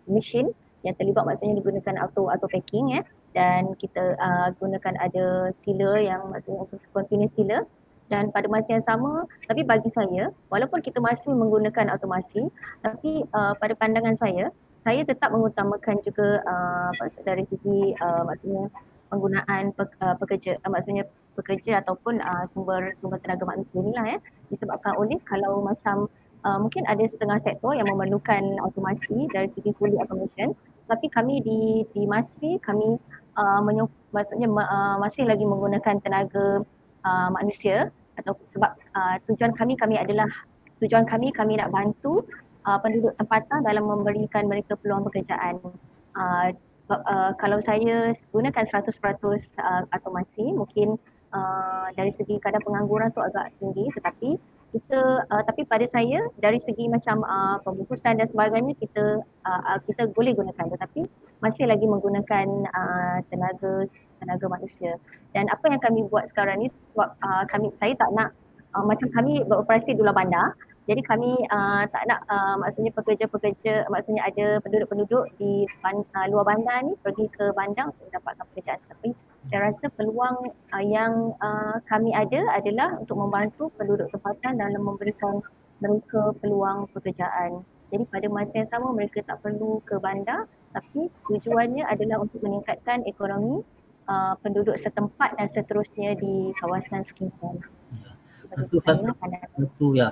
mesin yang terlibat, maksudnya digunakan auto packing ya. Dan kita gunakan ada sealer yang maksudnya untuk continuous sealer. Dan pada masa yang sama, tapi bagi saya, walaupun kita masih menggunakan automasi, tapi pada pandangan saya tetap mengutamakan juga dari segi maksudnya penggunaan pekerja ataupun sumber tenaga manusia ni lah ya. Disebabkan oleh kalau macam mungkin ada setengah sektor yang memerlukan automasi dari segi fully automation, tapi kami di Masri kami masih lagi menggunakan tenaga manusia, atau sebab tujuan kami nak bantu penduduk tempatan dalam memberikan mereka peluang pekerjaan. Kalau saya gunakan 100% automasi, mungkin dari segi kadar pengangguran tu agak tinggi, tetapi tapi pada saya dari segi macam pembungkusan dan sebagainya kita boleh gunakan, tetapi masih lagi menggunakan tenaga manusia. Dan apa yang kami buat sekarang ni sebab saya tak nak macam kami beroperasi di luar bandar, jadi kami tak nak maksudnya pekerja-pekerja, maksudnya ada penduduk-penduduk di luar bandar ni pergi ke bandar untuk dapatkan pekerjaan. Tapi saya rasa peluang yang kami ada adalah untuk membantu penduduk tempatan dalam memberikan mereka peluang pekerjaan. Jadi pada masa yang sama mereka tak perlu ke bandar, tapi tujuannya adalah untuk meningkatkan ekonomi penduduk setempat dan seterusnya di kawasan sekitar.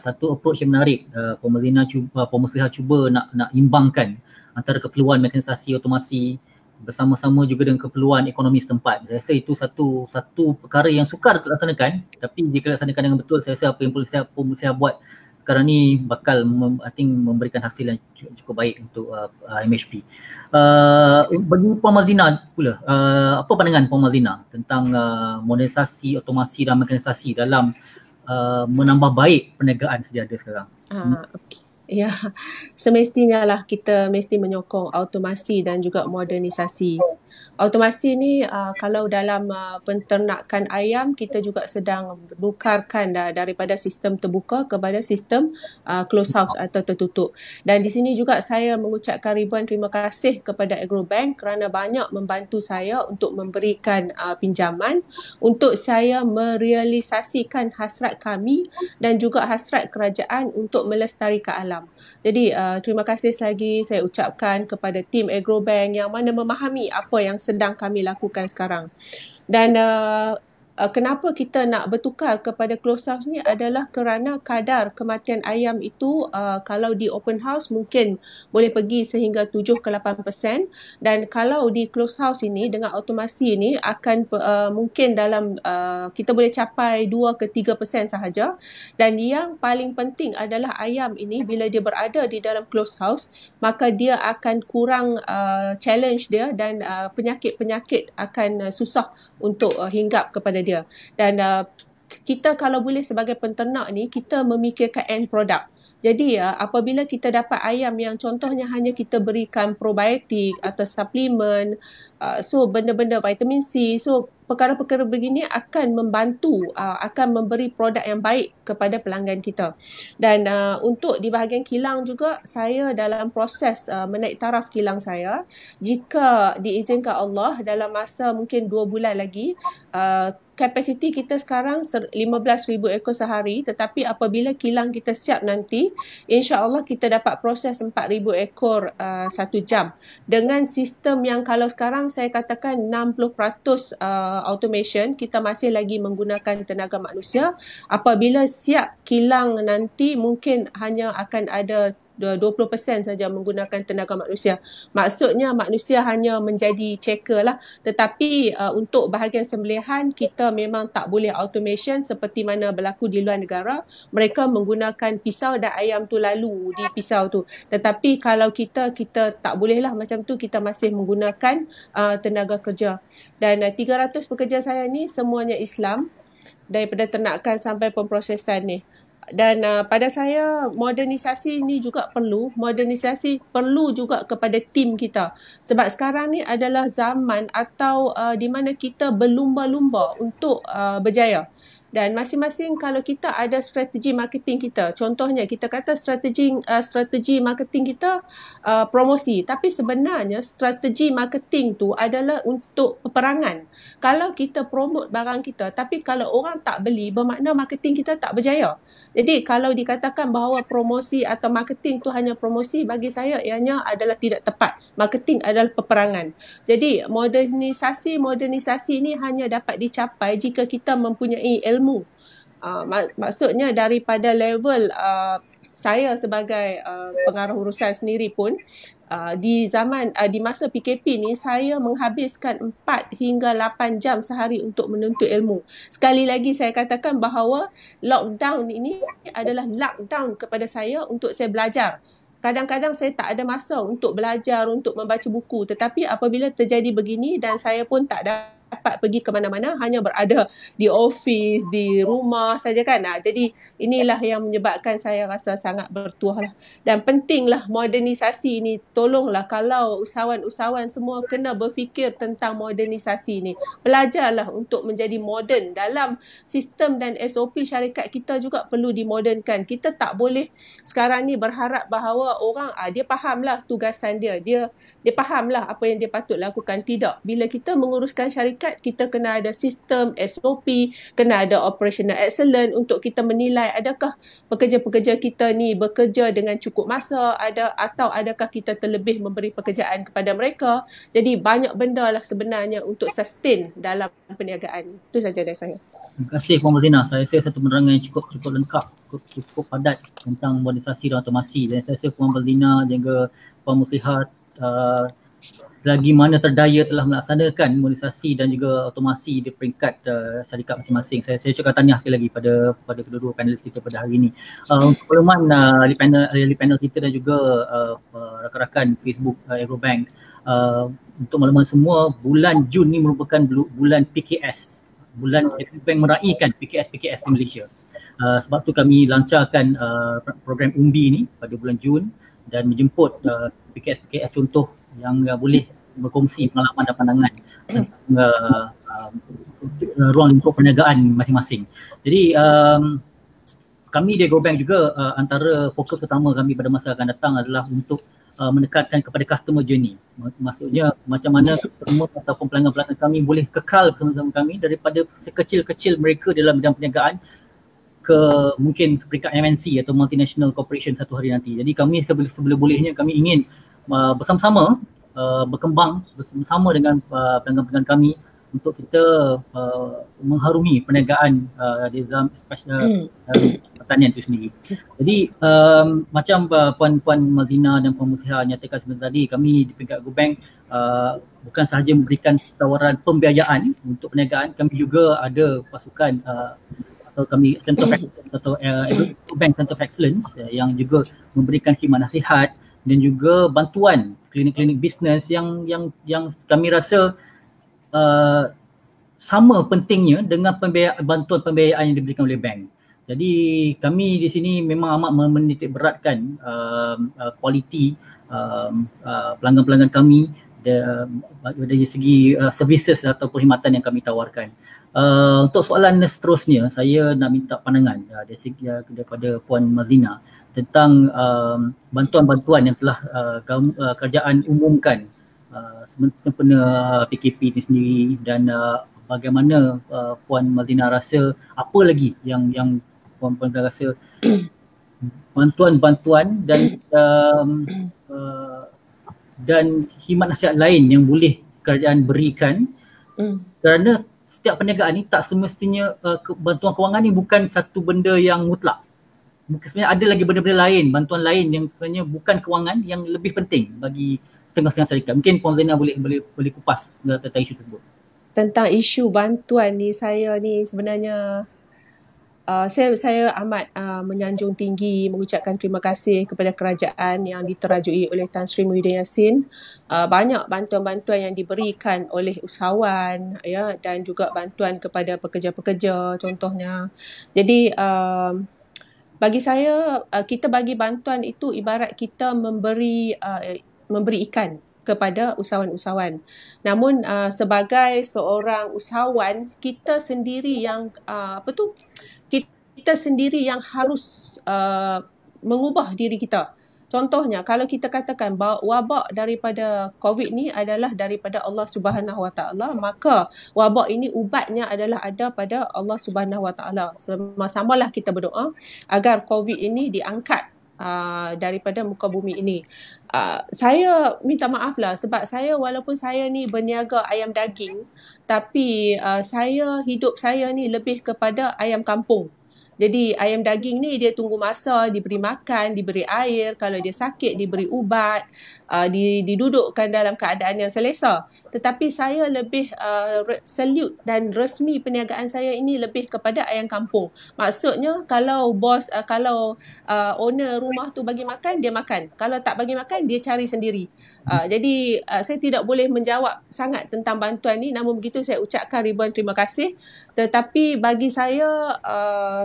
Satu approach yang menarik, Pemerintah cuba nak imbangkan antara keperluan mekanisasi otomasi bersama-sama juga dengan keperluan ekonomi setempat. Saya rasa itu satu perkara yang sukar dilaksanakan, tapi jika dilaksanakan dengan betul, saya rasa apa yang perlu saya buat sekarang ni bakal memberikan hasil yang cukup baik untuk MHP. Bagi Puan Mazlina pula, apa pandangan Puan Mazlina tentang modernisasi, otomasi dan mekanisasi dalam menambah baik perniagaan sedia ada sekarang? Okay. Ya, semestinya lah kita mesti menyokong automasi dan juga modernisasi. Automasi ni kalau dalam penternakan ayam, kita juga sedang menukarkan daripada sistem terbuka kepada sistem closed house atau tertutup. Dan di sini juga saya mengucapkan ribuan terima kasih kepada Agrobank kerana banyak membantu saya untuk memberikan pinjaman untuk saya merealisasikan hasrat kami dan juga hasrat kerajaan untuk melestarikan alam. Jadi terima kasih lagi saya ucapkan kepada tim Agrobank yang mana memahami apa yang sedang kami lakukan sekarang. Dan kenapa kita nak bertukar kepada closed house ni adalah kerana kadar kematian ayam itu kalau di open house mungkin boleh pergi sehingga 7 ke 8%, dan kalau di closed house ini dengan automasi ini akan mungkin dalam kita boleh capai 2 ke 3% sahaja. Dan yang paling penting adalah ayam ini bila dia berada di dalam closed house, maka dia akan kurang challenge dia dan penyakit-penyakit akan susah untuk hinggap kepada dia. Dan kita kalau boleh sebagai penternak ni, kita memikirkan end product. Jadi apabila kita dapat ayam yang contohnya hanya kita berikan probiotik atau suplemen, so benda-benda vitamin C, so perkara-perkara begini akan membantu, akan memberi produk yang baik kepada pelanggan kita. Dan untuk di bahagian kilang juga, saya dalam proses menaik taraf kilang saya, jika diizinkan Allah dalam masa mungkin 2 bulan lagi, kapasiti kita sekarang 15,000 ekor sehari, tetapi apabila kilang kita siap nanti, insya-Allah kita dapat proses 4,000 ekor 1 jam. Dengan sistem yang kalau sekarang saya katakan 60% automation, kita masih lagi menggunakan tenaga manusia. Apabila siap kilang nanti, mungkin hanya akan ada 20% saja menggunakan tenaga manusia. Maksudnya manusia hanya menjadi checker lah, tetapi untuk bahagian sembelihan kita memang tak boleh automation seperti mana berlaku di luar negara. Mereka menggunakan pisau dan ayam tu lalu di pisau tu. Tetapi kalau kita tak boleh lah macam tu, kita masih menggunakan tenaga kerja. Dan 300 pekerja saya ni semuanya Islam, daripada ternakan sampai pemprosesan ni. Dan pada saya modernisasi ni juga perlu. Modernisasi perlu juga kepada tim kita. Sebab sekarang ni adalah zaman atau di mana kita berlumba-lumba untuk berjaya. Dan masing-masing kalau kita ada strategi marketing kita, contohnya kita kata strategi marketing kita promosi, tapi sebenarnya strategi marketing tu adalah untuk peperangan. Kalau kita promote barang kita tapi kalau orang tak beli, bermakna marketing kita tak berjaya. Jadi kalau dikatakan bahawa promosi atau marketing tu hanya promosi, bagi saya ianya adalah tidak tepat. Marketing adalah peperangan. Jadi modernisasi ni hanya dapat dicapai jika kita mempunyai ilmu. Maksudnya daripada level saya sebagai pengarah urusan sendiri pun di masa PKP ni saya menghabiskan 4 hingga 8 jam sehari untuk menuntut ilmu. Sekali lagi saya katakan bahawa lockdown ini adalah lockdown kepada saya untuk saya belajar. Kadang-kadang saya tak ada masa untuk belajar, untuk membaca buku. Tetapi apabila terjadi begini dan saya pun tak dapat pergi ke mana-mana, hanya berada di office, di rumah saja kan. Jadi inilah yang menyebabkan saya rasa sangat bertuah lah. Dan pentinglah modernisasi ni. Tolonglah kalau usahawan-usahawan semua kena berfikir tentang modernisasi ni. Belajarlah untuk menjadi moden. Dalam sistem dan SOP syarikat kita juga perlu dimodernkan. Kita tak boleh sekarang ni berharap bahawa orang dia fahamlah tugasan dia. Dia fahamlah apa yang dia patut lakukan. Tidak. Bila kita menguruskan syarikat, kita kena ada sistem SOP, kena ada operational excellence untuk kita menilai adakah pekerja-pekerja kita ni bekerja dengan cukup masa, atau adakah kita terlebih memberi pekerjaan kepada mereka. Jadi banyak benda lah sebenarnya untuk sustain dalam perniagaan. Itu saja dari saya. Terima kasih Puan Mazlina. Saya rasa satu penerangan yang cukup lengkap, cukup padat tentang modernisasi dan otomasi. Dan saya rasa Puan Mazlina dan juga Puan Muslihat lagi mana terdaya telah melaksanakan modernisasi dan juga otomasi di peringkat syarikat masing-masing. Saya ucapkan tahniah sekali lagi pada kedua-dua panelis kita pada hari ini. Untuk makluman ahli panel kita dan juga rakan-rakan Facebook Agrobank, untuk makluman semua, bulan Jun ni merupakan bulan PKS. Bulan Agrobank meraihkan PKS di Malaysia. Sebab tu kami lancarkan program Umbi ni pada bulan Jun dan menjemput PKS contoh yang boleh berkongsi pengalaman dan pandangan tentang ruang lingkup perniagaan masing-masing. Jadi kami di Agrobank juga antara fokus utama kami pada masa akan datang adalah untuk menekankan kepada customer journey. Maksudnya macam mana customer ataupun pelanggan-pelanggan kami boleh kekal bersama-sama kami daripada sekecil-kecil mereka dalam bidang perniagaan ke mungkin peringkat MNC atau multinational corporation satu hari nanti. Jadi kami sebelum-bolehnya kami ingin bersama-sama berkembang bersama dengan pelanggan-pelanggan kami untuk kita mengharungi perniagaan di dalam pertanian itu sendiri. Jadi macam Puan Mazlina dan Puan Muslihat nyatakan sebentar tadi, kami di peringkat Agrobank bukan sahaja memberikan tawaran pembiayaan untuk perniagaan, kami juga ada pasukan atau kami Center of Excellence atau Agrobank Center of Excellence yang juga memberikan khidmat nasihat dan juga bantuan klinik-klinik bisnes yang kami rasa sama pentingnya dengan bantuan pembiayaan yang diberikan oleh bank. Jadi kami di sini memang amat menitik beratkan kualiti pelanggan-pelanggan kami dari segi services atau perkhidmatan yang kami tawarkan. Untuk soalan seterusnya, saya nak minta pandangan daripada Puan Mazlina tentang bantuan-bantuan yang telah kerajaan umumkan sempena PKP ini sendiri dan bagaimana Puan Mazlina rasa apa lagi yang Puan rasa bantuan-bantuan dan khidmat nasihat lain yang boleh kerajaan berikan kerana setiap perniagaan ni tak semestinya bantuan kewangan ni bukan satu benda yang mutlak. mungkin sebenarnya ada lagi benda-benda lain, bantuan lain yang sebenarnya bukan kewangan yang lebih penting bagi setengah-setengah syarikat. Mungkin Puan Zina boleh kupas tentang isu tersebut. Tentang isu bantuan ni, saya ni sebenarnya saya amat menyanjung tinggi mengucapkan terima kasih kepada kerajaan yang diterajui oleh Tan Sri Muhyiddin Yassin. Banyak bantuan-bantuan yang diberikan oleh usahawan ya, dan juga bantuan kepada pekerja-pekerja contohnya. Jadi bagi saya kita bagi bantuan itu ibarat kita memberi ikan kepada usahawan-usahawan. Namun sebagai seorang usahawan, kita sendiri yang kita sendiri yang harus mengubah diri kita. Contohnya, kalau kita katakan bahawa wabak daripada COVID ni adalah daripada Allah Subhanahu Wa Taala, maka wabak ini ubatnya adalah ada pada Allah Subhanahu Wa Taala. Sama-samalah kita berdoa agar COVID ini diangkat daripada muka bumi ini. Saya minta maaf lah sebab walaupun saya ni berniaga ayam daging, tapi hidup saya ni lebih kepada ayam kampung. Jadi ayam daging ni dia tunggu masa, diberi makan, diberi air, kalau dia sakit diberi ubat, didudukkan dalam keadaan yang selesa. Tetapi saya lebih salute dan resmi perniagaan saya ini lebih kepada ayam kampung. Maksudnya kalau owner rumah tu bagi makan, dia makan. Kalau tak bagi makan, dia cari sendiri. Jadi saya tidak boleh menjawab sangat tentang bantuan ni, namun begitu saya ucapkan ribuan terima kasih. Tetapi bagi saya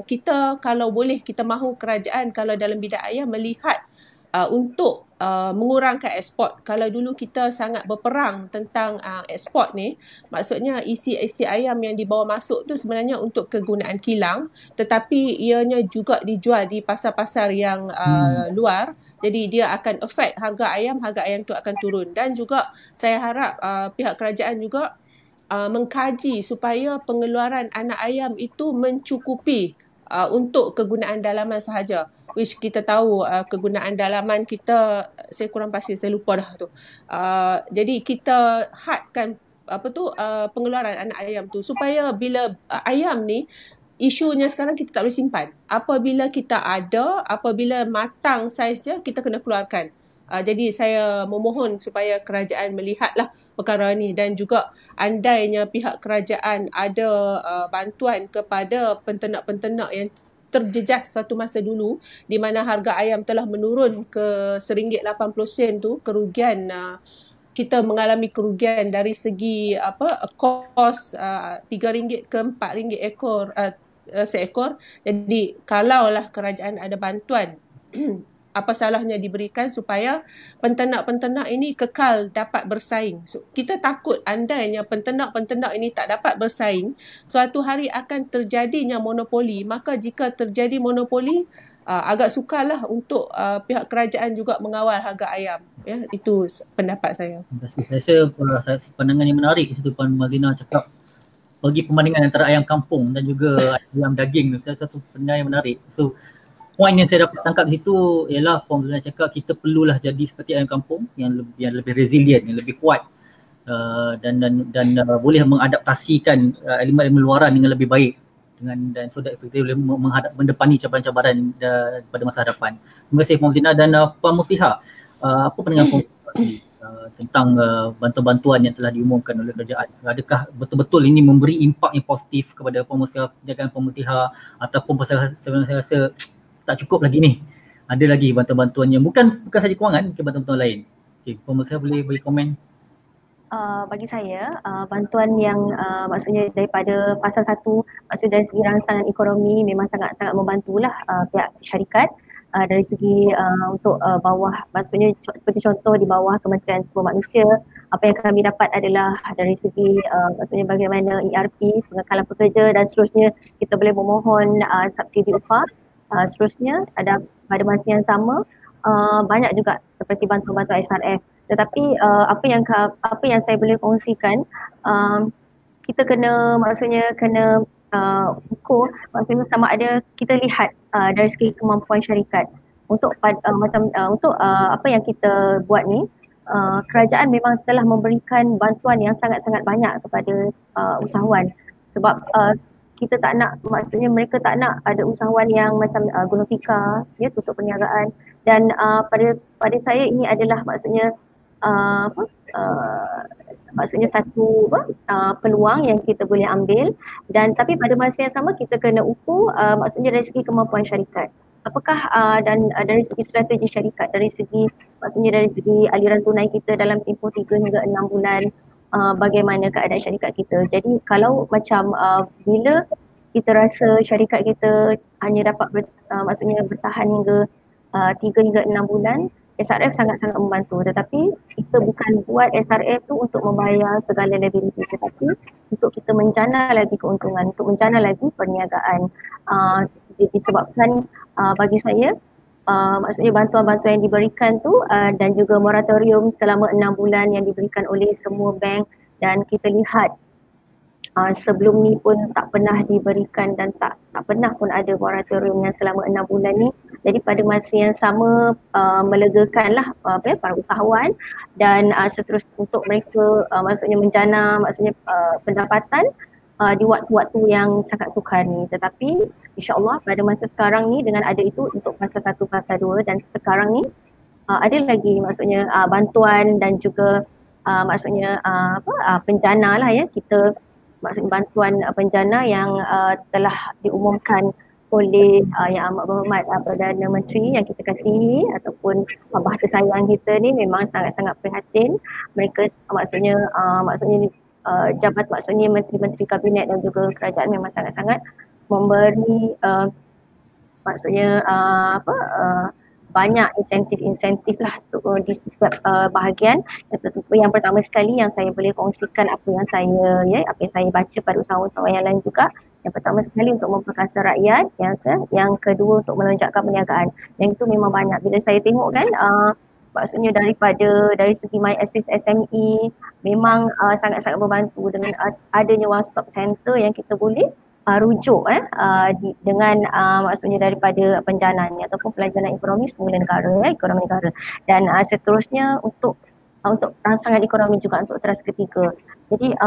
kita kalau boleh, kita mahu kerajaan kalau dalam bidang ayam melihat untuk mengurangkan ekspor. Kalau dulu kita sangat berperang tentang ekspor ni, maksudnya isi ayam yang dibawa masuk tu sebenarnya untuk kegunaan kilang, tetapi ianya juga dijual di pasar-pasar yang luar. Jadi dia akan affect harga ayam tu akan turun. Dan juga saya harap pihak kerajaan juga mengkaji supaya pengeluaran anak ayam itu mencukupi untuk kegunaan dalaman sahaja, which kita tahu kegunaan dalaman kita, saya kurang pasti, saya lupa dah tu. Jadi kita hadkan pengeluaran anak ayam tu supaya bila ayam ni, isunya sekarang kita tak boleh simpan. Apabila matang saiz dia, kita kena keluarkan. Jadi saya memohon supaya kerajaan melihatlah perkara ni, dan juga andainya pihak kerajaan ada bantuan kepada penternak-penternak yang terjejas suatu masa dulu di mana harga ayam telah menurun ke RM1.80 tu, kerugian kita mengalami kerugian dari segi kos RM3 ke RM4 seekor. Jadi kalaulah kerajaan ada bantuan apa salahnya diberikan supaya penternak-penternak ini kekal dapat bersaing. So, kita takut andainya penternak-penternak ini tak dapat bersaing, suatu hari akan terjadinya monopoli. Maka jika terjadi monopoli, agak sukarlah untuk pihak kerajaan juga mengawal harga ayam. Ya, itu pendapat saya. Saya rasa pandangan yang menarik situ Puan Mazlina cakap bagi perbandingan antara ayam kampung dan juga ayam daging. Satu pandangan yang menarik. So poin yang saya dapat tangkap di situ ialah Puan Mazlina cakap kita perlulah jadi seperti ayam kampung yang lebih resilient, yang lebih kuat dan boleh mengadaptasikan elemen-elemen luaran dengan lebih baik dan so that kita boleh mendepani cabaran-cabaran pada masa hadapan. Terima kasih Puan Mazlina. Dan Puan Musliha, apa pandangan Puan tentang bantuan-bantuan yang telah diumumkan oleh kerajaan? Adakah betul-betul ini memberi impak yang positif kepada Puan Musliha, penjagaan Puan Musliha, ataupun pasal saya rasa tak cukup lagi ni, ada lagi bantuan-bantuan yang bukan saja kewangan, mungkin bantuan-bantuan lain? Okay, Puan Musliha boleh komen? Bagi saya, bantuan yang maksudnya daripada pasal 1, maksudnya dari segi rangsangan ekonomi memang sangat-sangat membantulah pihak syarikat dari segi untuk bawah, maksudnya seperti contoh di bawah Kementerian Sumber Manusia, apa yang kami dapat adalah dari segi maksudnya bagaimana ERP, pengekalan pekerja, dan seterusnya kita boleh memohon subsidi upah. Seterusnya ada pada masa yang sama banyak juga seperti bantuan-bantuan SRF. Tetapi apa yang saya boleh kongsikan, kita kena ukur, maksudnya sama ada kita lihat dari segi kemampuan syarikat untuk apa yang kita buat ni. Kerajaan memang telah memberikan bantuan yang sangat-sangat banyak kepada usahawan, sebab kita tak nak, maksudnya mereka tak nak ada usahawan yang macam guna tikar, ya, tutup perniagaan. Dan pada saya ini adalah maksudnya maksudnya satu peluang yang kita boleh ambil, dan tapi pada masa yang sama kita kena ukur maksudnya dari segi kemampuan syarikat. Apakah dan dari segi strategi syarikat, dari segi maksudnya dari segi aliran tunai kita dalam tempoh 3 hingga 6 bulan, bagaimana keadaan syarikat kita. Jadi kalau macam bila kita rasa syarikat kita hanya dapat maksudnya bertahan hingga 3 hingga 6 bulan, SRF sangat-sangat membantu. Tetapi kita bukan buat SRF tu untuk membayar segala liability, tetapi untuk kita menjana lagi keuntungan, untuk menjana lagi perniagaan. Disebabkan bagi saya maksudnya bantuan-bantuan yang diberikan tu dan juga moratorium selama 6 bulan yang diberikan oleh semua bank, dan kita lihat sebelum ni pun tak pernah diberikan dan tak pernah pun ada moratorium yang selama 6 bulan ni. Jadi pada masa yang sama melegakanlah para usahawan dan seterusnya untuk mereka maksudnya menjana maksudnya pendapatan di waktu-waktu yang sangat sukar ni. Tetapi insya-Allah pada masa sekarang ni dengan ada itu untuk fasa 1, fasa 2, dan sekarang ni ada lagi maksudnya bantuan dan juga maksudnya penjana lah, ya, kita maksudnya bantuan penjana yang telah diumumkan oleh Yang Amat Berhormat Perdana Menteri yang kita kasihi ataupun abah tersayang kita ni, memang sangat-sangat prihatin. Mereka maksudnya jabat maksudnya menteri-menteri kabinet dan juga kerajaan memang sangat-sangat memberi maksudnya banyak insentif lah di setiap bahagian. Yang pertama sekali yang saya boleh kongsikan apa yang saya baca pada usahawan-usahawan yang lain juga. Yang pertama sekali untuk memperkasa rakyat, yang kedua untuk melonjakkan perniagaan. Yang itu memang banyak. Bila saya tengok kan maksudnya dari segi My Assist SME memang sangat-sangat membantu dengan adanya one stop center yang kita boleh rujuk dengan maksudnya daripada penjanaan ataupun pelajaran ekonomi semula negara, ekonomi negara, dan seterusnya untuk rangsangan ekonomi juga untuk teras ketiga. Jadi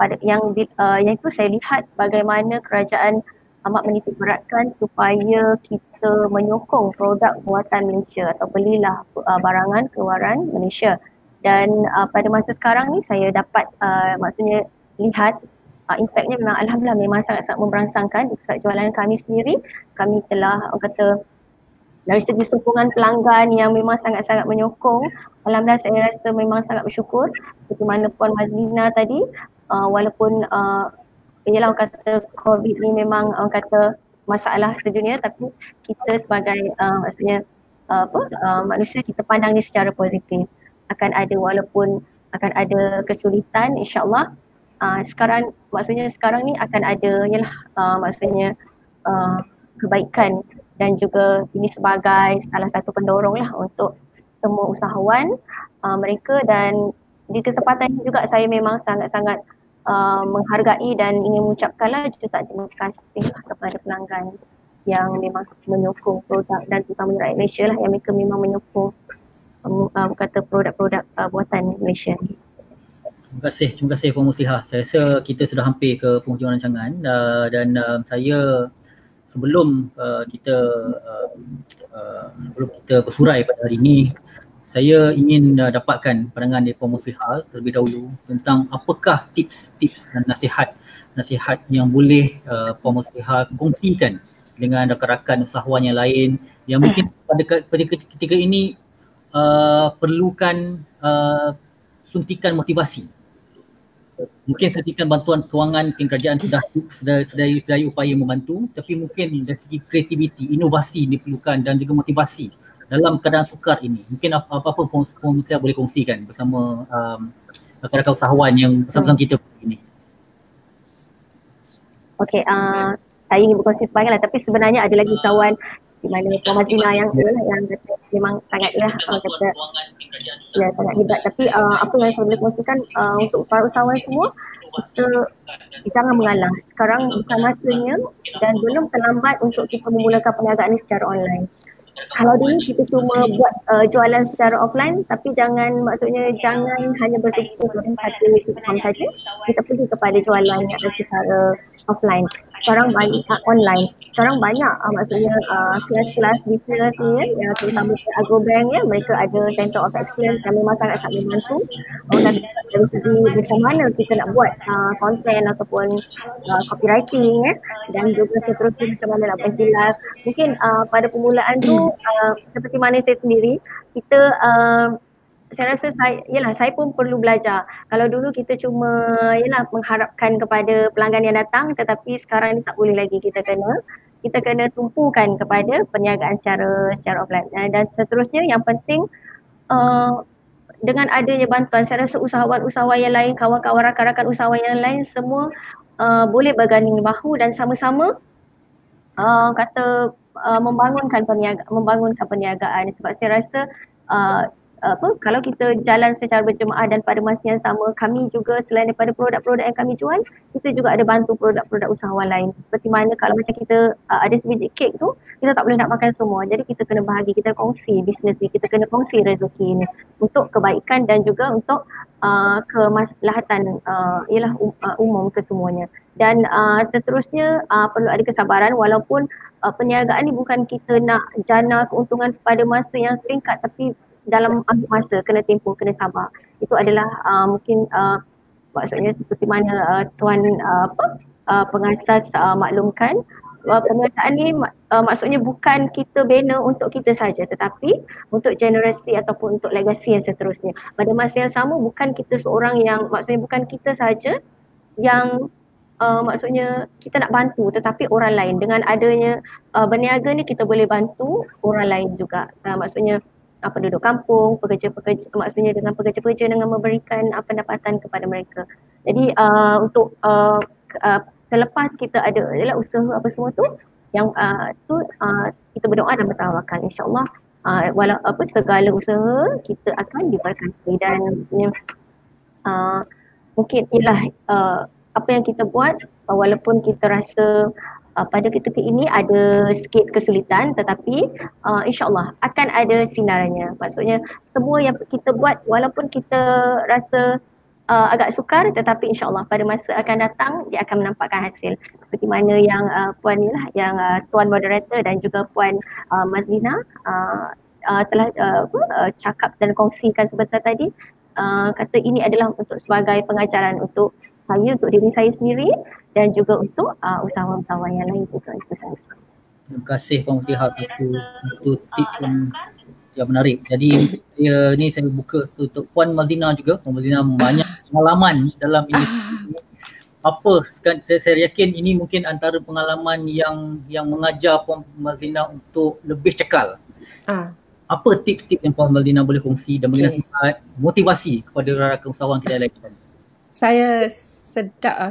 pada yang itu saya lihat bagaimana kerajaan amat menitik beratkan supaya kita menyokong produk buatan Malaysia atau belilah barangan keluaran Malaysia. Dan pada masa sekarang ni saya dapat maksudnya lihat impaknya memang alhamdulillah memang sangat-sangat memberangsangkan. Di pusat jualan kami sendiri, kami telah dari segi sokongan pelanggan yang memang sangat-sangat menyokong. Alhamdulillah saya rasa memang sangat bersyukur. Seperti mana Puan Mazlina tadi, walaupun ialah orang kata COVID ni memang orang kata masalah sedunia, tapi kita sebagai maksudnya manusia, kita pandang ni secara positif. Akan ada, walaupun akan ada kesulitan, insya-Allah sekarang ni akan ada maksudnya kebaikan, dan juga ini sebagai salah satu pendorong lah untuk semua usahawan mereka. Dan di kesempatan ini juga saya memang sangat-sangat menghargai dan ingin mengucapkanlah jutaan terima kasih kepada pelanggan yang memang menyokong produk, dan terutama rakyat Malaysia lah yang mereka memang menyokong kata produk-produk buatan Malaysia ni. Terima kasih Puan Muslihah. Saya rasa kita sudah hampir ke penghujung rancangan dan saya sebelum kita bersurai pada hari ini, saya ingin dapatkan pandangan dari Puan Muslihah terlebih dahulu tentang apakah tips-tips dan nasihat yang boleh Puan Muslihah kongsikan dengan rakan-rakan usahawan yang lain yang mungkin pada ketika ini perlukan suntikan motivasi. Mungkin suntikan bantuan kewangan, mungkin kerajaan sudah sedaya upaya membantu, tapi mungkin dari segi kreativiti, inovasi diperlukan dan juga motivasi dalam keadaan sukar ini. Mungkin apa-apa Puan Muslihah boleh kongsikan bersama rakan-rakan usahawan yang bersama-sama kita ini. Okey, saya ingin berkongsi sebanyak lah, tapi sebenarnya ada lagi usahawan di mana Puan Mazlina yang kata memang sangatlah kata sangat hebat. Tapi apa yang saya boleh kongsikan untuk para usahawan semua, kita jangan mengalah. Sekarang bukan masanya dan belum terlambat untuk kita memulakan perniagaan ini secara online. Kalau dulu kita cuma buat jualan secara offline, tapi jangan hanya bertumpu pada satu platform saja. Kita pergi kepada jualan yang secara offline. sekarang banyak online. Sekarang banyak maksudnya kelas-kelas business ni yang terutama Agrobank ya, mereka ada Center of Excellence yang memang sangat membantu dan dari segi macam mana kita nak buat content ataupun copywriting ya, dan juga seterusnya macam mana nak penjelas. Mungkin pada permulaan tu seperti mana saya sendiri, kita saya rasa saya pun perlu belajar. Kalau dulu kita cuma mengharapkan kepada pelanggan yang datang, tetapi sekarang ni tak boleh lagi, kita kena tumpukan kepada perniagaan secara offline. Dan seterusnya yang penting dengan adanya bantuan, saya rasa usahawan-usahawan yang lain, kawan-kawan rakan-rakan usahawan yang lain semua boleh berganding bahu dan sama-sama membangunkan perniagaan, sebab saya rasa kalau kita jalan secara berjemaah dan pada masa yang sama, kami juga selain daripada produk-produk yang kami jual, kita juga ada bantu produk-produk usahawan lain. Seperti mana kalau macam kita ada sebiji kek tu, kita tak boleh nak makan semua, jadi kita kena bahagi, kita kongsi bisnes ni, kita kena kongsi rezeki ni untuk kebaikan dan juga untuk kemaslahatan umum kesemuanya. Dan seterusnya perlu ada kesabaran, walaupun perniagaan ni bukan kita nak jana keuntungan pada masa yang singkat, tapi dalam masa kena tempoh, kena sabar. Itu adalah mungkin maksudnya seperti mana Tuan pengasas maklumkan, perniagaan ni maksudnya bukan kita bina untuk kita saja, tetapi untuk generasi ataupun untuk legasi yang seterusnya. Pada masa yang sama, bukan kita seorang yang, maksudnya bukan kita saja yang maksudnya kita nak bantu, tetapi orang lain. Dengan adanya berniaga ni kita boleh bantu orang lain juga. Maksudnya penduduk kampung, pekerja-pekerja, maksudnya dengan pekerja-pekerja dengan memberikan pendapatan kepada mereka. Jadi untuk selepas kita ada usaha apa semua tu, yang kita berdoa dan bertawakal, insya-Allah segala usaha kita akan diberkati. Dan mungkin ialah apa yang kita buat, walaupun kita rasa pada ketika ini ada sikit kesulitan, tetapi insya-Allah akan ada sinarnya. Maksudnya semua yang kita buat, walaupun kita rasa agak sukar, tetapi insya-Allah pada masa akan datang dia akan menampakkan hasil. Seperti mana yang puan ni lah, yang tuan moderator dan juga puan Mazlina telah cakap dan kongsikan sebentar tadi, kata ini adalah untuk sebagai pengajaran untuk saya, untuk diri saya sendiri dan juga untuk usahawan-usahawan yang lain juga. Itu sahaja. Terima kasih Puan Muflihat, itu tips yang menarik. Jadi saya buka untuk Puan Mazlina juga. Puan Mazlina banyak pengalaman dalam industri. Saya yakin ini mungkin antara pengalaman yang mengajar Puan Mazlina untuk lebih cekal. Apa tips-tips yang Puan Mazlina boleh kongsi dan bagi nasihat motivasi kepada rakan usahawan kita lain? Saya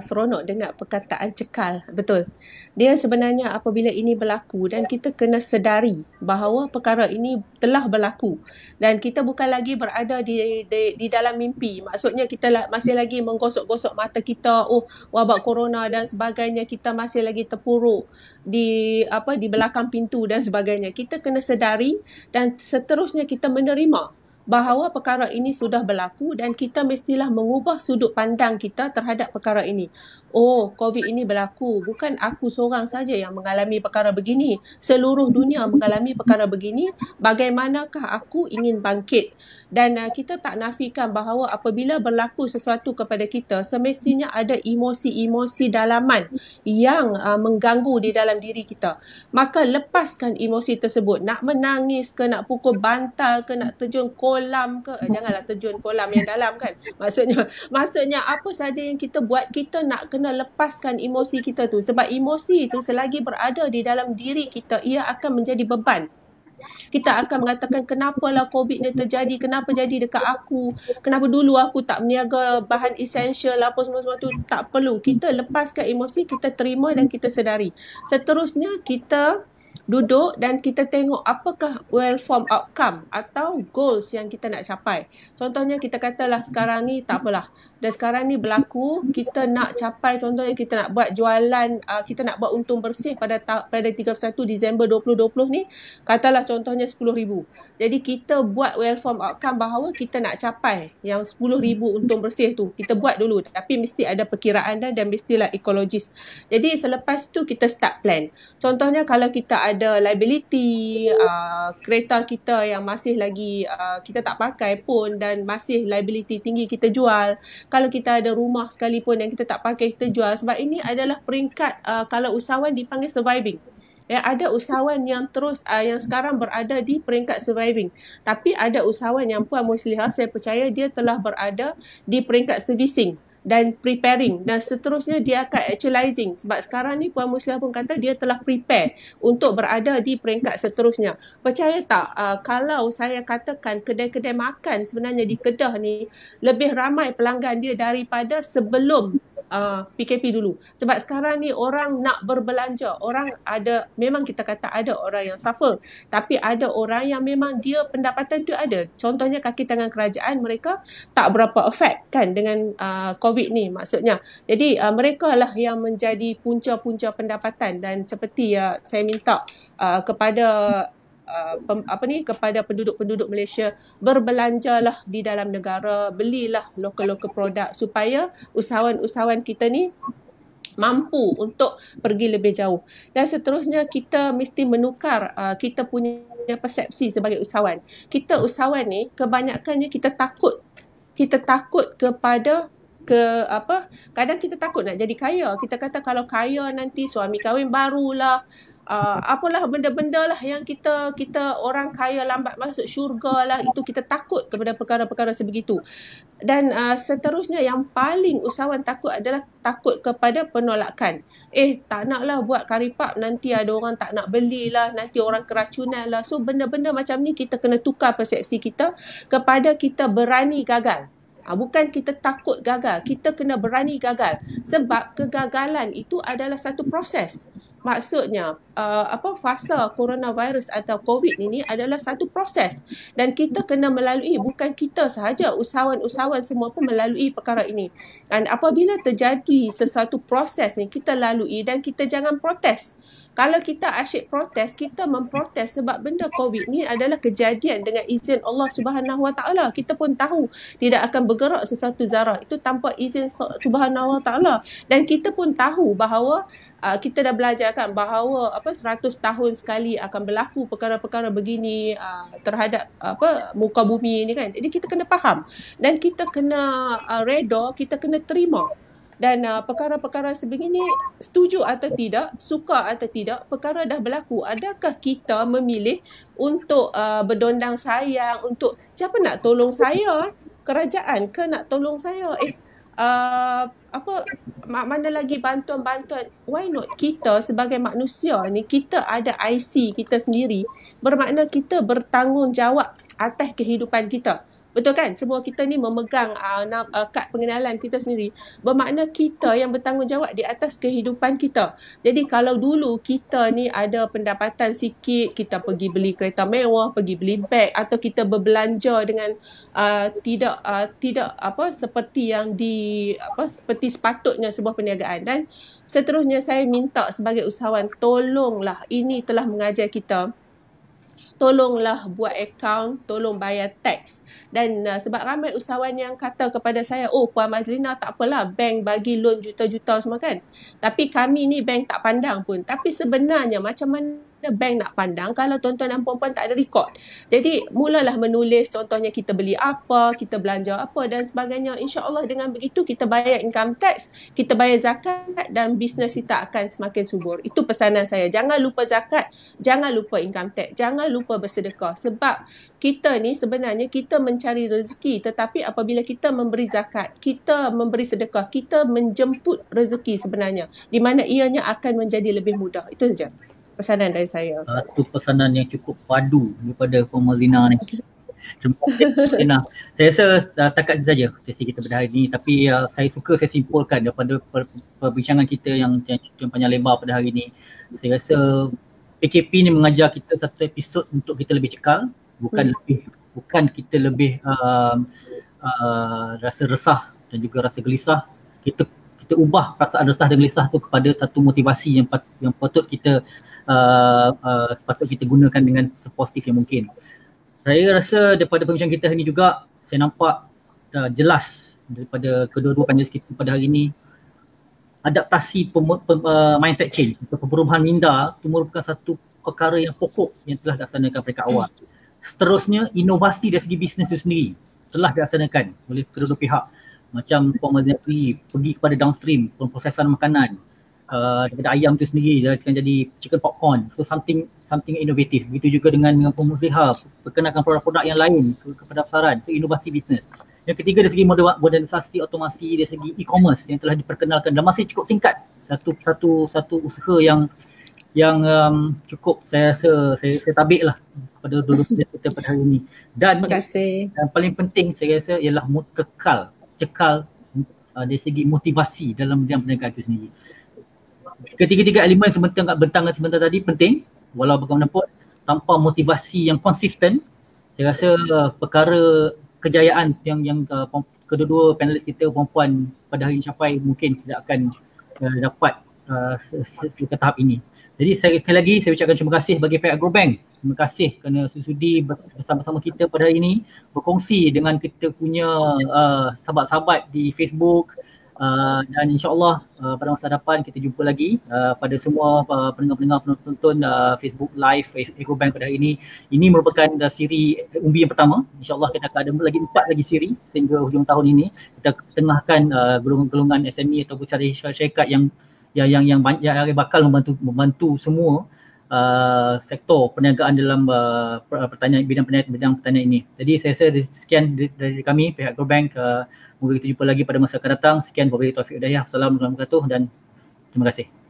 seronok dengar perkataan cekal. Betul. Dia sebenarnya apabila ini berlaku dan kita kena sedari bahawa perkara ini telah berlaku dan kita bukan lagi berada di dalam mimpi. Maksudnya kita masih lagi menggosok-gosok mata kita, wabak corona dan sebagainya, kita masih lagi terpuruk di belakang pintu dan sebagainya. Kita kena sedari dan seterusnya kita menerima bahawa perkara ini sudah berlaku dan kita mestilah mengubah sudut pandang kita terhadap perkara ini. COVID ini berlaku, bukan aku seorang saja yang mengalami perkara begini. Seluruh dunia mengalami perkara begini. Bagaimanakah aku ingin bangkit? Dan kita tak nafikan bahawa apabila berlaku sesuatu kepada kita, semestinya ada emosi-emosi dalaman yang mengganggu di dalam diri kita. Maka lepaskan emosi tersebut. Nak menangis ke, nak pukul bantal ke, nak terjun kolam ke, janganlah terjun kolam yang dalam kan. Maksudnya apa saja yang kita buat, kita nak kena lepaskan emosi kita tu. Sebab emosi itu selagi berada di dalam diri kita, ia akan menjadi beban. Kita akan mengatakan kenapalah COVID ni terjadi, kenapa jadi dekat aku, kenapa dulu aku tak meniaga bahan esensial apa semua-semua tu. Tak perlu, kita lepaskan emosi, kita terima dan kita sedari. Seterusnya kita duduk dan kita tengok apakah well formed outcome atau goals yang kita nak capai. Contohnya kita katalah sekarang ni tak apalah, dan sekarang ni berlaku kita nak capai, contohnya kita nak buat jualan, kita nak buat untung bersih pada 31 Disember 2020 ni, katalah contohnya 10,000. Jadi kita buat well formed outcome bahawa kita nak capai yang 10,000 untung bersih tu. Kita buat dulu, tapi mesti ada perkiraan dan mestilah ekologis. Jadi selepas tu kita start plan. Contohnya kalau kita ada liability, kereta kita yang masih lagi kita tak pakai pun dan masih liability tinggi, kita jual. Kalau kita ada rumah sekalipun yang kita tak pakai, kita jual. Sebab ini adalah peringkat kalau usahawan dipanggil surviving. Ya, ada usahawan yang terus yang sekarang berada di peringkat surviving. Tapi ada usahawan yang Puan Muslihah, saya percaya dia telah berada di peringkat servicing dan preparing, dan seterusnya dia akan actualizing. Sebab sekarang ni Puan Muslihah pun kata dia telah prepare untuk berada di peringkat seterusnya. Percaya tak, kalau saya katakan kedai-kedai makan sebenarnya di Kedah ni lebih ramai pelanggan dia daripada sebelum PKP dulu. Sebab sekarang ni orang nak berbelanja. Orang ada, memang kita kata ada orang yang suffer, tapi ada orang yang memang dia pendapatan tu ada. Contohnya kaki tangan kerajaan, mereka tak berapa affect kan dengan COVID ni maksudnya. Jadi mereka lah yang menjadi punca-punca pendapatan, dan seperti saya minta kepada kepada penduduk-penduduk Malaysia, berbelanjalah di dalam negara, belilah local produk supaya usahawan-usahawan kita ni mampu untuk pergi lebih jauh. Dan seterusnya kita mesti menukar kita punya persepsi sebagai usahawan. Kita usahawan ni kebanyakannya kita takut kepada kadang kita takut nak jadi kaya. Kita kata kalau kaya nanti suami kahwin barulah, apalah benda-benda lah yang kita orang kaya lambat masuk syurga lah, itu kita takut kepada perkara-perkara sebegitu. Dan seterusnya yang paling usahawan takut adalah takut kepada penolakan. Tak naklah buat karipap, nanti ada orang tak nak belilah, nanti orang keracunan lah. So benda-benda macam ni kita kena tukar persepsi kita kepada kita berani gagal. Bukan kita takut gagal, kita kena berani gagal. Sebab kegagalan itu adalah satu proses. Maksudnya fasa coronavirus atau COVID ini adalah satu proses, dan kita kena melalui, bukan kita sahaja, usahawan-usahawan semua pun melalui perkara ini. Dan apabila terjadi sesuatu proses ni, kita lalui dan kita jangan protes. Kalau kita asyik protes, kita memprotes sebab benda COVID ni adalah kejadian dengan izin Allah Subhanahu Wa Taala. Kita pun tahu tidak akan bergerak sesuatu zarah itu tanpa izin Subhanahu Wa Taala. Dan kita pun tahu bahawa kita dah belajar kan bahawa 100 tahun sekali akan berlaku perkara-perkara begini terhadap muka bumi ni kan. Jadi kita kena faham dan kita kena reda, kita kena terima. Dan perkara-perkara sebegini, setuju atau tidak, suka atau tidak, perkara dah berlaku. Adakah kita memilih untuk berdondang sayang, untuk siapa nak tolong saya? Kerajaan ke nak tolong saya? Mana lagi bantuan-bantuan? Why not kita sebagai manusia ni, kita ada IC kita sendiri, bermakna kita bertanggungjawab atas kehidupan kita. Betul kan? Semua kita ni memegang kad pengenalan kita sendiri. Bermakna kita yang bertanggungjawab di atas kehidupan kita. Jadi kalau dulu kita ni ada pendapatan sikit, kita pergi beli kereta mewah, pergi beli beg, atau kita berbelanja dengan tidak seperti yang seperti sepatutnya sebuah perniagaan. Dan seterusnya saya minta sebagai usahawan, tolonglah, ini telah mengajar kita. Tolonglah buat akaun, tolong bayar tax. Dan sebab ramai usahawan yang kata kepada saya, Puan Mazlina, tak apalah, bank bagi loan juta-juta semua kan. Tapi kami ni bank tak pandang pun. Tapi sebenarnya macam mana bank nak pandang kalau tuan-tuan dan puan-puan tak ada rekod? Jadi mulalah menulis, contohnya kita beli apa, kita belanja apa dan sebagainya. InsyaAllah dengan begitu kita bayar income tax, kita bayar zakat, dan bisnes kita akan semakin subur. Itu pesanan saya. Jangan lupa zakat, jangan lupa income tax, jangan lupa bersedekah. Sebab kita ni sebenarnya kita mencari rezeki, tetapi apabila kita memberi zakat, kita memberi sedekah, kita menjemput rezeki sebenarnya, di mana ianya akan menjadi lebih mudah. Itu saja pesanan dari saya. Itu pesanan yang cukup padu daripada Puan Mazlina ni. Terima kasih Mazlina. Saya rasa takat saja sesi kita pada hari ini, tapi saya simpulkan daripada perbincangan kita yang panjang lebar pada hari ini. Saya rasa PKP ni mengajar kita satu episod untuk kita lebih cekal, bukan kita lebih rasa resah dan juga rasa gelisah. Kita ubah perasaan resah dan gelisah tu kepada satu motivasi yang patut kita gunakan dengan sepositif yang mungkin. Saya rasa daripada perbincangan kita hari ini juga saya nampak jelas daripada kedua-dua panelis kita pada hari ini, adaptasi mindset change atau perubahan minda itu merupakan satu perkara yang pokok yang telah dilaksanakan peringkat awal. Seterusnya, inovasi dari segi bisnes itu sendiri telah dilaksanakan oleh kedua-dua pihak. Macam Puan Mazlina pergi kepada downstream, pemprosesan makanan, daripada ayam tu sendiri dia akan jadi chicken popcorn, so something inovatif. Begitu juga dengan Puan Musliha, perkenalkan produk-produk yang lain kepada pasaran, so inovasi bisnes. Yang ketiga dari segi modernisasi otomasi, dari segi e-commerce yang telah diperkenalkan dalam masa cukup singkat. Satu usaha yang cukup saya rasa saya tabik lah pada dua-dua kita pada hari ini. Dan paling penting saya rasa ialah cekal dari segi motivasi dalam bidang perniagaan itu sendiri. Ketiga-tiga elemen yang bentang sebentar tadi penting, walau bagaimanapun tanpa motivasi yang konsisten, saya rasa perkara kejayaan yang kedua-dua panelis kita perempuan pada hari ini capai mungkin tidak akan dapat ke tahap ini. Jadi sekali lagi saya ucapkan terima kasih bagi pihak Agrobank. Terima kasih kerana sudi bersama-sama kita pada hari ini, berkongsi dengan kita punya sahabat-sahabat di Facebook, dan insyaAllah pada masa hadapan kita jumpa lagi pada semua pendengar-pendengar penonton Facebook Live Agrobank pada hari ini. Ini merupakan siri umbi yang pertama. InsyaAllah kita akan ada lagi 4 lagi siri sehingga hujung tahun ini. Kita tengahkan golongan-golongan SME ataupun syarikat yang bakal membantu semua sektor perniagaan dalam bidang pertanian ini. Jadi saya rasa sekian dari kami pihak Agrobank. Moga kita jumpa lagi pada masa akan datang. Sekian, wabillahi taufiq wal hidayah. Assalamualaikum warahmatullahi wabarakatuh dan terima kasih.